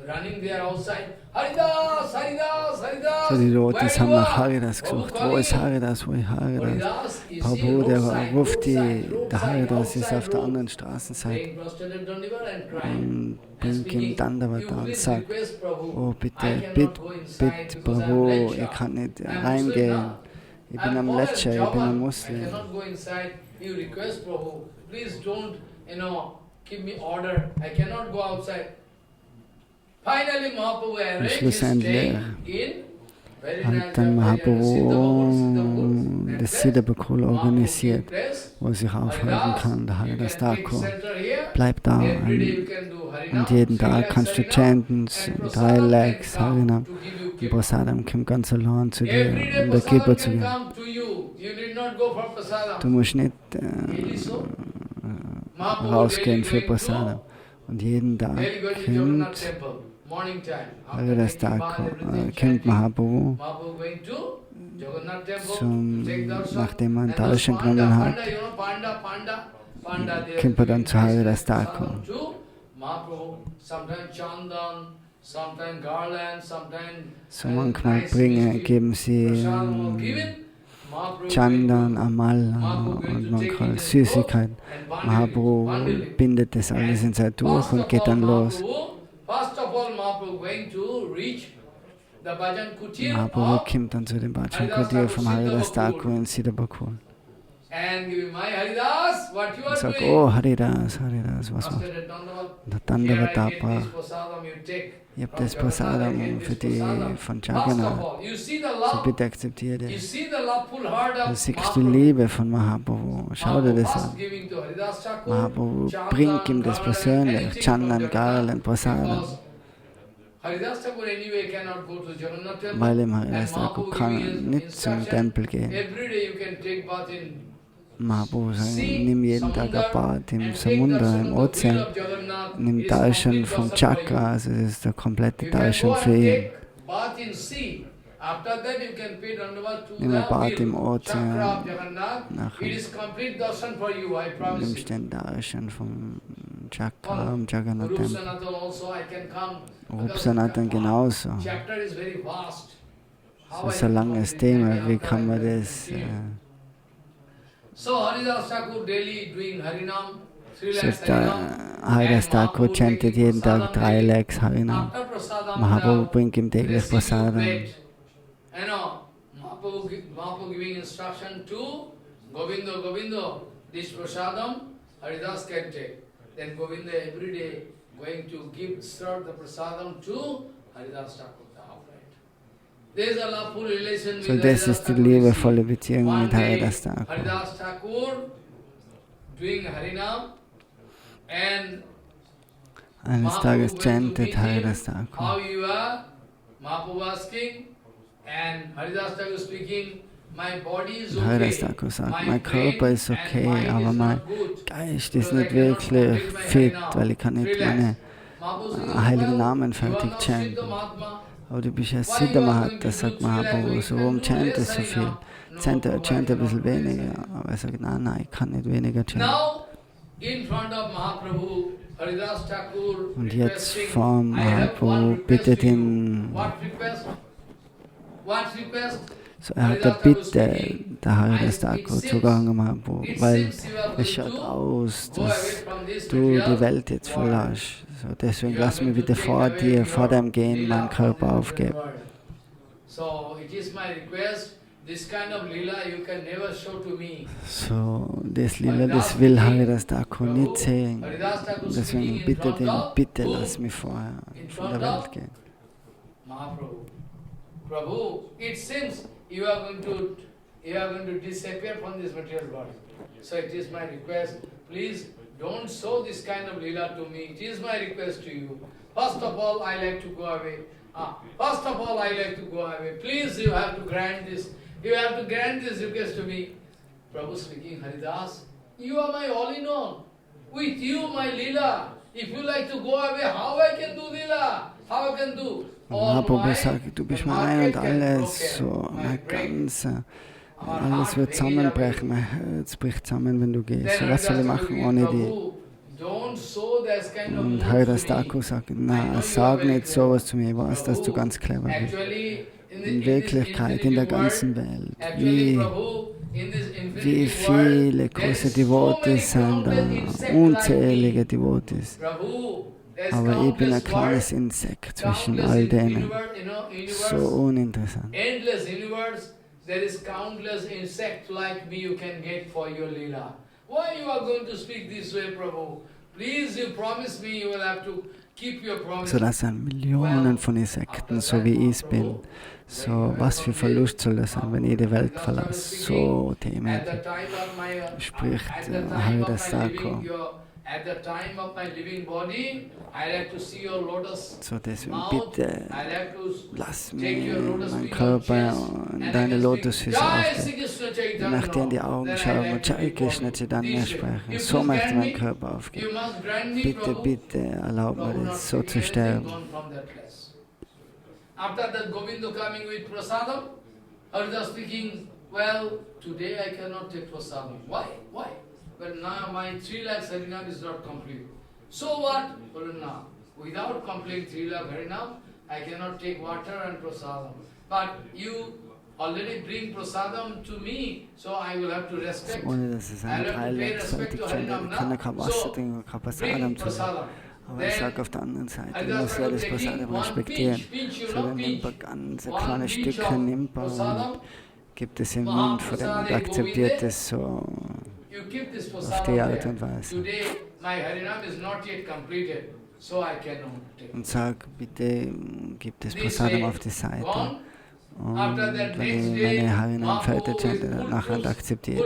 running there outside. Haridas, Haridas, Haridas. So die Leute Where haben you nach are? Haridas Prabhu gesucht. Wo calling ist you. Haridas? Wo ist Haridas? Haridas is in Prabhu, der roadside, ruft der roadside, Haridas ist outside auf der road, anderen Straßenseite playing prostrated Dandavat and crying. und And bringt ihm speaking, Dandavat you an und please sagt, request Prabhu, oh I bitte, cannot bitte, go inside bitte because I am Prabhu, Lecha. ich kann nicht I am reingehen. Muslim now. Ich I bin am am fallen Lecher, ich bin ein Javan. I Muslim. cannot go inside. You request Prabhu, please don't, give me order. I cannot go outside. Finally, Mahaprabhu arranged his schlussendlich stay in very hat nice dann Mahaprabhu Siddhabakul, das Siddhabakul organisiert, place. wo er sich aufhalten kann, der Haridas Thakur. Center here. Bleib da Every day you can do Harinam, und jeden 3 Tag lakhs kannst du Harinam, chanten, and 3 Prasadam Lakhs can come Harinam. to give you Und gift. Prasadam kommt ganz allein zu dir, Every day um der Kippa Prasadam zu can geben. come to you. You need not go for Du Prasadam. musst nicht Really so? Mahaprabhu rausgehen daily für going to Prasadam. Und jeden Tag daily going to Jagannath kommt temple, morning time. After Haridas making Thakur, bath, everything, kommt chanting. Mahaprabhu, Mahaprabhu going to Jagannath temple zum, to take darshan. nachdem er einen And those Darshan Panda, genommen hat, Panda, Panda, they are kommt er dann giving zu Haridas nice Thakur. prasadam to Mahaprabhu. Sometimes chandan, sometimes garland, sometimes So manchmal geben sie prasadam given. Mahaprabhu Chandan, going to- Amal Mahaprabhu going und to take manchmal it in Süßigkeiten. and bundle it, Mahaprabhu bundle it. bindet das alles in sein Tuch First und of geht all, dann los. First of all, Mahaprabhu going to reach the Bhajan Kutir Mahaprabhu of kommt dann zu dem Bhajan Kutir vom Haridas Thakur in Siddhabakul and giving my Haridas, what you und are sagt, doing. oh Haridas, Haridas, was macht? Prostrated Dandavat. Und hat Here Dandavat I get abgebracht. this prasadam, you take. Ich habe From das Jagannath, I Prasadam get für this die prasadam. von First of Jagannath. all, you see the So love, bitte akzeptiere you das. see the loveful heart Du of siehst die Mahaprabhu. Liebe von Mahaprabhu. Schau dir das First an. giving to Haridas Thakur, Mahaprabhu Chandan, bringt ihm das Garland, persönlich. anything from Chandan, Jagannath, Garland, Prasadam. because Haridas Thakur anyway cannot go to Jagannath temple. Weil ihm And Haridas Thakur Mahaprabhu kann giving nicht zum instruction, Tempel gehen. every day you can take bath in Mahaprabhu sagt, sea, nimm jeden Tag ein Bad im and take Samudra, darshan im of the wheel Ozean. of Jagannath. Nimm It is Darshan complete vom darshan for you. Chakra, also das ist der komplette You can go Darshan and für ihn. take bath in sea. After that you can pay Dandavat to Nimm ein Bad the im wheel, Ozean. Chakra of Jagannath. Nachher It is complete darshan for you, I promise nimmst you. den Darshan vom Chakra, am Jagannath Rup Tempel. Sanatan also I can come. Rupsanatan genauso. Chapter is very vast. How Das ist I ein can langes complete Thema, maybe wie after kann I man can das... continue. So Haridas Thakur daily doing Harinam, 3 So lakhs ist der Harinam. Haridas and Thakur Mahaprabhu chantet taking jeden Tag prasadam 3 daily. Lakhs Harinam. After prasadam, Mahaprabhu the bringt ihm täglich residue Prasadam. plate. Mahaprabhu giving instruction to Govinda, Govinda, this prasadam Haridas can take. Then Govinda every day going to serve the prasadam to Haridas Thakur. There is a loveful relation with So das Haridas ist die Thakur. liebevolle Beziehung One mit day, Haridas Thakur. Haridas Thakur doing Harinam and Eines Mahaprabhu Tages going to chantet meet him, Haridas how Thakur. you are, Mahaprabhu asking, and Haridas Thakur speaking, my body is okay, Haridas Thakur sagt, my mein brain Körper ist and okay, mind aber is mein not good. Geist ist Because I nicht cannot wirklich complete my fit, Harinam. weil ich kann nicht Relax. meine Mahaprabhu says, heiligen well, Namen you are fertig not chanten. Siddha Mahatma. Aber du bist ja Why you are Siddha-Mahat, going das to sagt do 3 lakhs? Mahaprabhu, You so can warum do chantest less so viel? Harinam. No, Chante Prabhu, ein I bisschen cannot do less weniger. Harinam. Aber er sagt, nein, ich kann nicht weniger chanten. Now, in front of Mahaprabhu, Haridas Thakur Und jetzt requesting, vor I have one Mahaprabhu request bittet to you. ihn, What request? What request? so er hat der Bitte der Haridas Thakur zugegangen Mahaprabhu, weil es schaut aus, dass du die Welt jetzt verlässt. So, deswegen lass mich wieder vor dir, vor deinem Gehen, meinen Körper aufgeben. So, it is my request, this kind of lila you can never show to me. So, das Lila, das will Haridas Thakur nicht sehen. Deswegen bitte den, bitte lass mich vorher von der Welt gehen. Mahaprabhu, Prabhu, it seems you are going to disappear from this material body. So it is my request, please don't show this kind of lila to me. It is my request to you. First of all, I like to go away. First of all, I like to go away. Please, you have to grant this. You have to grant this request to me. Prabhu speaking, Haridas, you are my all in all. With you, my lila. If you like to go away, how I can do lila? How I can do? Mahaprabhu sagt, du bist mein Ein und alles, so mein Ganze. Alles wird zusammenbrechen, mein Herz bricht zusammen, wenn du gehst. So, was soll ich machen ohne dich? Und Haridas Thakur sagt, na, sag nicht sowas zu mir, ich weiß, dass du ganz clever bist. In Wirklichkeit, in der ganzen Welt, wie viele große Devotees sind da, unzählige Devotees. Aber ich bin ein kleines Insekt zwischen all denen. So uninteressant. There is countless insects like me you can get for your lila. Why you are going to speak this way, Prabhu? Please, you promise me you will have to keep your promise. So, das sind Millionen von Insekten, so wie ich bin. So, was für Verlust soll das sein, wenn ich die Welt verlasse? So demütig spricht Haridas Thakur. So deswegen bitte lass mir meinen Körper in deine Lotusfüße aufgehen. Ich möchte in die Augen schauen und Jai Krishna Chaitanya sprechen. So möchte mein Körper aufgehen. Bitte, bitte erlaub mir das, so zu sterben. After that Govinda coming with prasadam, Haridas speaking, well, today I cannot take prasadam. Why? Why? But now my 3 lakh Harinam is not complete. So what? Well, now, without completing 3 lakh Harinam, I cannot take water and prasadam. But you already bring prasadam to me, so I will have to respect. Ohne dass es ein 3 Lakh fertig kann, kann er kein Wasser trinken, kein Prasadam zu nehmen. Aber ich sage auf der anderen Seite, ich muss ja das Prasadam respektieren. So dann nimmt er ganz kleine Stücke, nimmt er und gibt es im Mund von dem und akzeptiert es so auf die Art und Weise. Und sag, bitte gib das Prasadam auf die Seite. Und wenn ich meine Harinam fertig sind, nachher akzeptiere ich.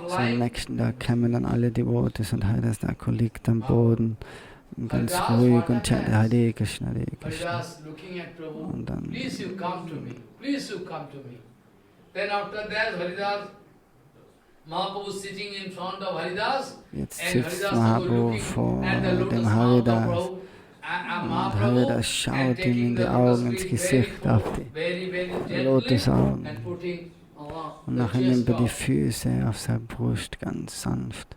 So am nächsten Tag kämen dann alle Devotees und Haridas Thakur liegt am Boden, ganz ruhig und chantet Hare Krishna, Hare Krishna. Und dann jetzt sitzt Mahaprabhu vor dem Haridas. Und Haridas schaut ihm in die Augen, ins Gesicht, auf die Lotusaugen. Und nachher nimmt er die Füße auf seine Brust ganz sanft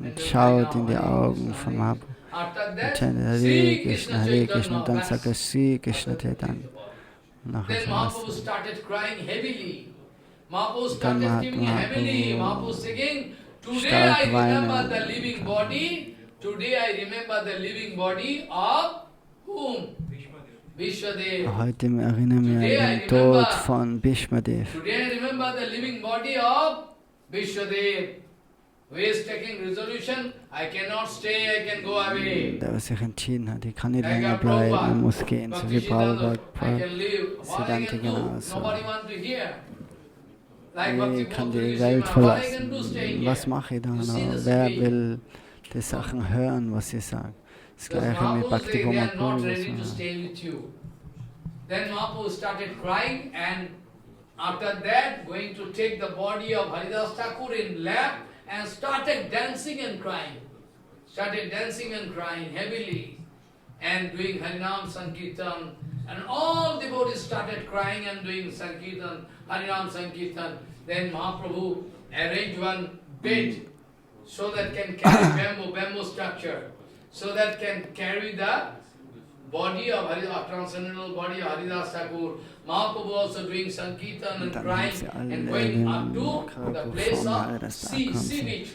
und schaut in die Augen von Mahaprabhu. Und chantet Hare Krishna, Hare Krishna. Und dann sagt er Sri Krishna Chaitanya. Und nachher verlässt er. Dann hat Mahaprabhu stark weinen. Today I remember the living body of whom? Bhishmadev. Heute erinnere ich mich an den Tod von Bhishmadev. Today I remember the living body of Bhishmadev. Who is taking resolution? I cannot stay, I can go away. Der sich entschieden hat, ich kann nicht länger bleiben, ich muss gehen. So wie Prabhupada Siddhanta genauso. Ich kann die Welt verlassen. Was mache ich dann? Wer will die Sachen hören, was ich sage? Das gleiche mit Bhakti Pramod. Then Mahaprabhu started crying and after that going to take the body of Haridas Thakur in lap and started dancing and crying. Started dancing and crying heavily and doing Harinam Sankirtan. And all devotees started crying and doing Sankirtan, Harinam Sankirtan. Then Mahaprabhu arranged one bed so that can carry bamboo structure, so that can carry the body of Haridas, transcendental body of Haridas Thakur. Mahaprabhu also doing Sankirtan and crying and going up to the place of sea beach.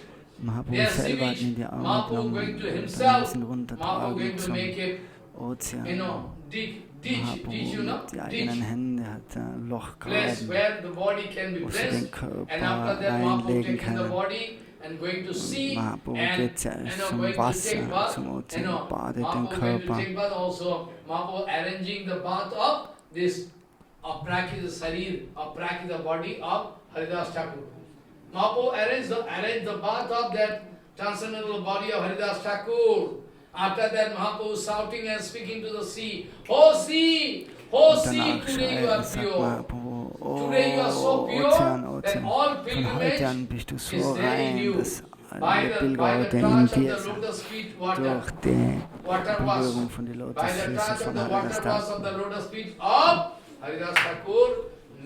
There sea beach, Mahaprabhu going to himself, Mahaprabhu going to make a, ditch, Die eigenen Hände hat ein Loch place graben, where the body can be wo sie den placed, and after Körper that Mahaprabhu reinlegen taking the können. body and going to sea Mahaprabhu and geht zuerst zum going to Wasser, take bath, zum Ozean, badet den Mahaprabhu going to Körper. take bath also, Mahaprabhu arranging the bath of this Aprakita Sarir, Aprakita body of Haridas Thakur. Mahaprabhu arranged the bath of that transcendental body of Haridas Thakur. After that Mahaprabhu shouting and speaking to the sea, "Oh sea! Oh Und sea, danach today you are sagt pure. Mahaprabhu, oh Today you are so pure Ozean, that Ozean, all von heute pilgrimage an bist du is so there in rein, you. dass By alle the Pilgerorte in touch of dir the sind. lotus feet water, Durch die water wash, Berührung von den by the Lotusfüßen touch of von the Haridas water wash of Thakur. the lotus feet of Haridas Thakur,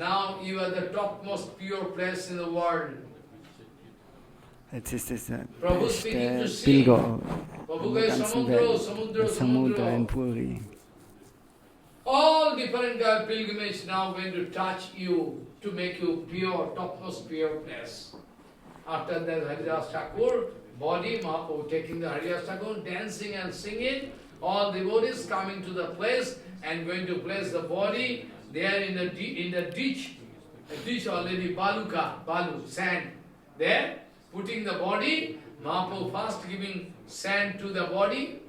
Now you are the topmost pure place in the world. Jetzt ist es der Prabhu speaking to beste sea. Pilger Prabhu in der goes ganzen Samudra, Welt, Samudra, das Samudra in Samudra. Puri. All different pilgrimage now going to touch you to make you pure, topmost pure place. After that, Haridas Thakur, body, Mahaprabhu taking the Haridas Thakur, dancing and singing, all devotees coming to the place and going to place the body there in the ditch. A ditch already, balu, sand. There, putting the body, Mahaprabhu first giving sand to the body,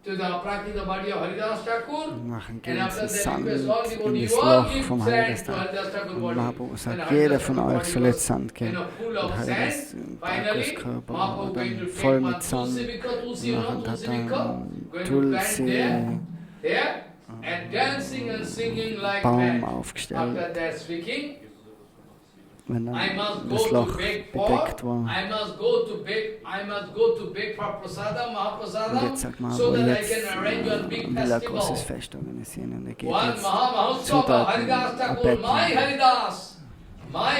to the Prakita body of Haridas Thakur, Machen and after ganzen that Sand request all in devotees, das you all Loch give vom sand Haridas to Haridas Thakur. Thakur Und body. Mahaprabhu And sagt, Haridas jeder Thakur von euch body soll was, jetzt Sand geben. full of Und sand. Haridas Finally, Körper Mahaprabhu war going to dann take voll one mit Sand. Tulsi Vika, Tulsi, you know, Und hat Tulsi Vika, dann going to plant Tulsi there, and dancing and singing like Baum mad. aufgestellt. After that speaking, Wenn I dann must das go to Loch beg for, bedeckt war. I must go to beg for prasadam, Und Mahaprasadam, jetzt sagt so Mahaprabhu, that I jetzt can arrange a big will er ein großes festival. Fest organisieren. Und er geht One jetzt Mahamahotsava, Zutaten Haridas Thakur, erbeten. my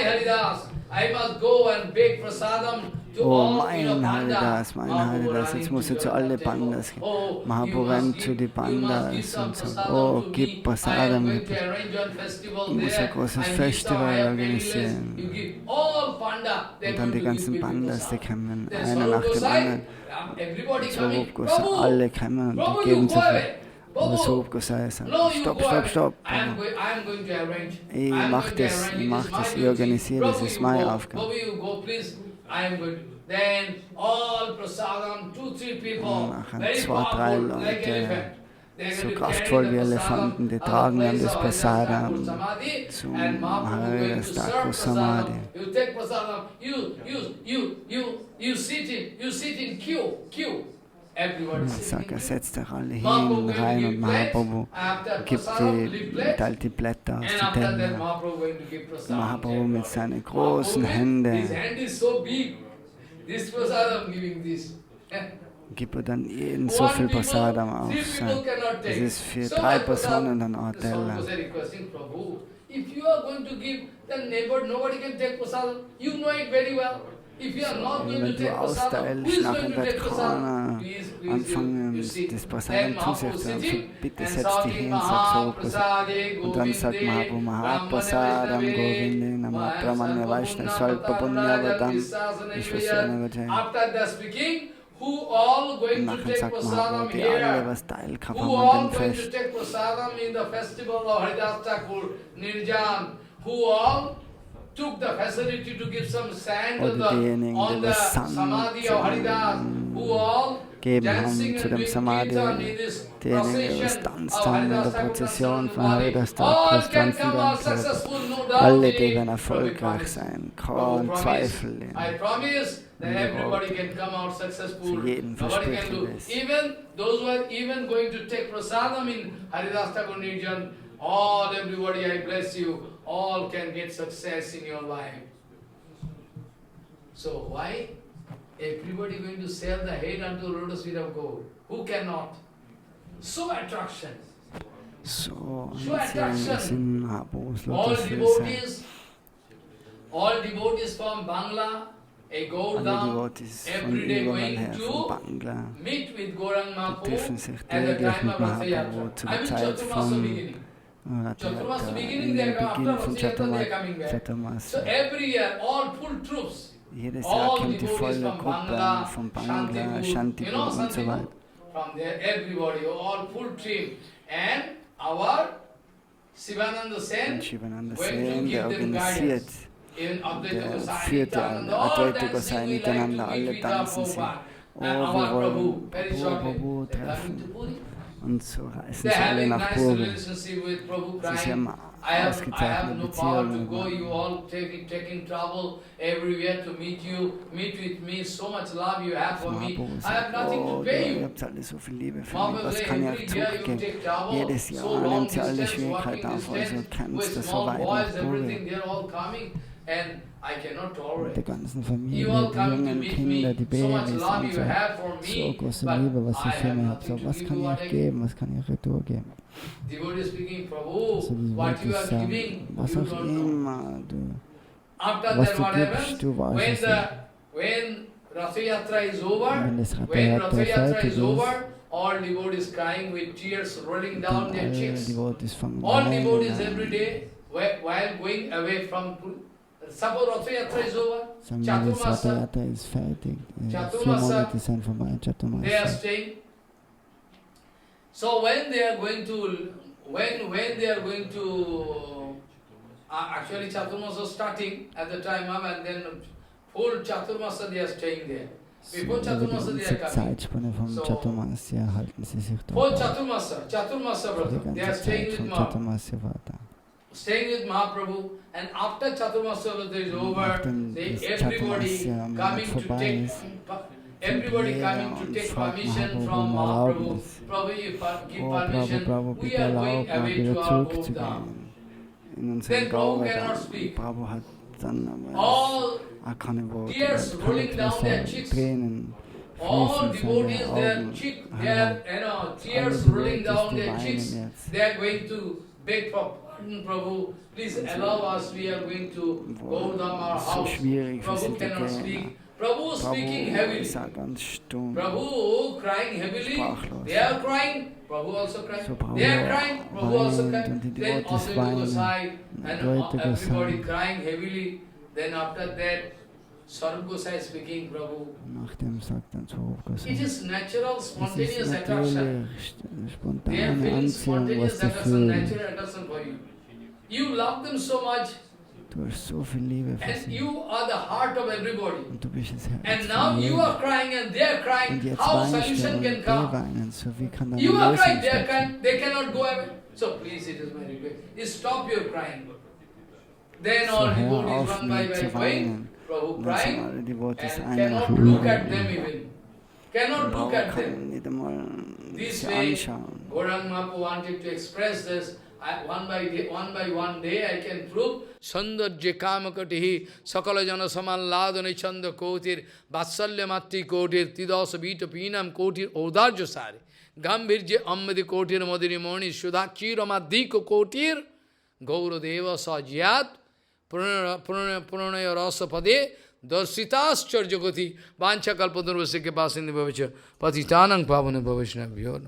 Haridas, I must go and beg prasadam to Oh, all mein Haridas, Haridas, mein Haridas, jetzt muss er zu alle Bandas gehen. Mahaprabhu rennt zu den Bandas und sagt, oh, gib Prasadam. Ich muss ein großes Festival organisieren. Und dann die ganzen Bandas, die kommen einer nach dem anderen. Swarup Gosai, alle kommen und die geben zu viel. Aber Swarup Gosai sagt, stopp, stopp, stopp. Ich mach das, ich organisiere das, ist meine Aufgabe. Und nachher 2, 3 Leute, so kraftvoll wie Elefanten, die tragen dann das Prasadam zum Haridas Thakur Samadhi. Und sagt, er setzt euch alle hin, rein und Mahaprabhu teilt die Blätter aus den Tellern. Mahaprabhu mit seinen großen Händen gibt er dann jeden so viel Prasadam auf. Das ist für 3 Personen dann ein Teller. If you are going to give, then nobody can take prasadam. You know it very well. If you are not going to Wenn du take prasadam, who is austeilst, nachher going to take wird prasadam? keiner Please, anfangen, you see. das Prasadam Then zu sich Mahaprabhu zu nehmen. sitting Bitte and setz dich shouting hin, sag so. Mahaprasade Und dann sagt Mahaprabhu, Mahaprasadam Govinde, Nama Brahmanya Vaishna Salpa Punyavadam, Vishwasana Vajay. After the speaking, who all Und going to nachher take sagt prasadam Mahaprabhu, die alle here? was teilgehabt Who haben an all dem going to Fest. take prasadam in the festival of Haridas Thakur, Nirjan? Who all took the facility to give some sand Oder diejenigen, on die the das Sand Samadhi of Haridas? Who all gegeben dancing haben zu and dem doing Samadhi, kirtan in this diejenigen, die was procession tanzt of haben in der Haridas Thakur Prozession von Samadhi? Haridas All Thakur, can tanzen come dann out für successful, no doubt. alle, die werden erfolgreich sein, kein Prabhu Zweifel. I promise that Ja. everybody can come out successful. Für jeden Nobody can verspreche do. ich das. Even those who are even going to take prasadam in Haridas Thakur Nirjan, all everybody, I bless you, all can get success in your life. So why? Everybody going to sell the head unto lotus feet of gold. Who cannot? So attraction. So So anziehend attraction. sind Mahaprabhus All Lotusfüße. devotees from Bangla, a Alle Gaurdam, Devotees von every day überall going her, von to Bangla, meet with Gaurang Mahaprabhu treffen sich at the täglich time mit of Ratha Mahaprabhu Yatra. zu I der mean Zeit Chaturmasa von beginning. Ratha Chaturmasa Yatra, beginning, in they den come after Beginn von Ratha Yatra, they are coming back. So Chaturmasa. every year, all full troops, Jedes Jahr all kommt die devotees volle from Gruppe Bangla, von Bangla, Shantipur, Shantipur und so Shantipur? weiter. From there, everybody, all full team. And our Sivananda Sen Und Shivananda went to Sen, give der them organisiert, guidance. In Advaita der Gosai, führt Nityananda, alle, all Advaita Gosai, dancing, we like Nityananda, to alle meet with tanzen sie. Prabhupada. Oh, And wir our wollen Prabhu, very shortly, Prabhu they're coming treffen. to Puri. Und so reisen They're sie alle having nach nice Puri. relationship with Prabhu Sie crying. haben I have ausgezeichnete no power to Beziehungen. go. You all taking trouble everywhere to meet with me. So much love you have for me. Mahaprabhu I have sagt, nothing oh, to pay ihr you. habt alle so viel Liebe für mich, Mahaprabhu was said, kann ich every euch year you zurückgeben? take trouble, Jedes so Jahr long nehmt ihr alle distance, Schwierigkeiten walking auf euch distance, und kämpft with so small weit boys, nach Puri. everything, they're all coming. and I cannot mit tolerate. der ganzen You Familie, all die come to jungen meet Kinder, die me, so much Babys love und you so. have for So me, große but Liebe, was I ihr für have mich habt. nothing So, to was give kann you ich what euch I geben? Was kann ich retour geben? Devotee speaking, Prabhu, Also die what you Devotees are sagen, giving, was you auch don't know. immer du, After was that, du what happens? gibst, du weißt es nicht. When Ratha Yatra is over, Wenn das when Ratha Ratha Yatra fertig is ist, over, all devotees crying with tears rolling down dann their alle cheeks. Devotees fangen All an devotees weinen every an. day, while going away from Puri. Suppose Ratha Yatra is over, Sagen wir, das Ratha Chaturmasa, Yatra ist fertig. 4 Chaturmasa, Monate sind vorbei, they are Chaturmasa. staying. So when they are going to, when they are going to, actually Chaturmasa starting at the time of, and then full Chaturmasa they are staying there. So, Before über Chaturmasa die they are ganze coming. Zeitspanne vom So, Chaturmasya halten sie sich Full dort auf. Chaturmasa Für die brother, they are ganze staying Zeit with vom Mahaprabhu. Chaturmasya war da. Staying with Mahaprabhu, and after Chaturmasa brother is over, Nachdem they, das everybody Chaturmasya coming to vorbei take, ist, everybody jeder coming to und take fragt permission Mahaprabhu from um Mahaprabhu. Erlaubnis. Prabhu, you give Oh, Prabhu, permission, Prabhu, we bitte are going erlaubt, mal away wieder to our Govdam. zurückzugehen in unseren Then Prabhu cannot Govardhan. speak. Prabhu hat dann aber All keine Worte, tears kann rolling nicht down mehr their sagen. cheeks. Tränen all fließen devotees, seine their Augen cheek, herab. their tears Alle rolling Devotees, down die their cheeks. weinen jetzt. They are going to beg for pardon, Prabhu. Please allow us. We are going to go down our So house. schwierig für sie Prabhu cannot gehen. speak. Prabhu speaking Prabhu heavily. ist ja ganz stumm. Prabhu crying heavily. Sprachlos. They are crying. Prabhu also crying. So Prabhu They are crying. Prabhu also weint crying. und die Then Devotees also to the side weinen. and Leute everybody Gosai. crying heavily. Then after that, Sarup Gosai speaking, Prabhu. Nachdem sagt dann Swarup It Gosai, is natural, es ist spontaneous attraction. natürlich They are spontane feeling Anziehung, spontaneous was die attraction, fühlen. natural attraction for you. You love them so much, Du hast so viel Liebe für and sie. you are the heart of everybody. Und du bist das Herz And von now you jedem. are crying and they are Und crying. jetzt How weinst du solution und can die come? weinen. So wie kann da eine You are Lösung crying, they are stattfinden? crying. They cannot go away. So please, it is my request. Stop your crying. Then So all hör devotees auf one by mit by zu going. weinen. Prabhu Und dann sind crying alle Devotees and einer nach cannot dem look at them anderen. even. Cannot look Prabhu at them. kann nicht einmal This sie way, anschauen. Gauranga Mahaprabhu wanted to express this. One by one day I can prove. Sandarje kamakatihi sakala jana samalladane chanda kotir vatsalya matti kotir tidasa vita pinam kotir odarjo sare gambhirje ammadi kotir madiri moni sudhakira madhiko kotir gaura deva sajyat pranaya rasa pade darsitas charjagati vancha kalpadurvase ke pasindi bhavicha patitanang pavane bhavishna vyo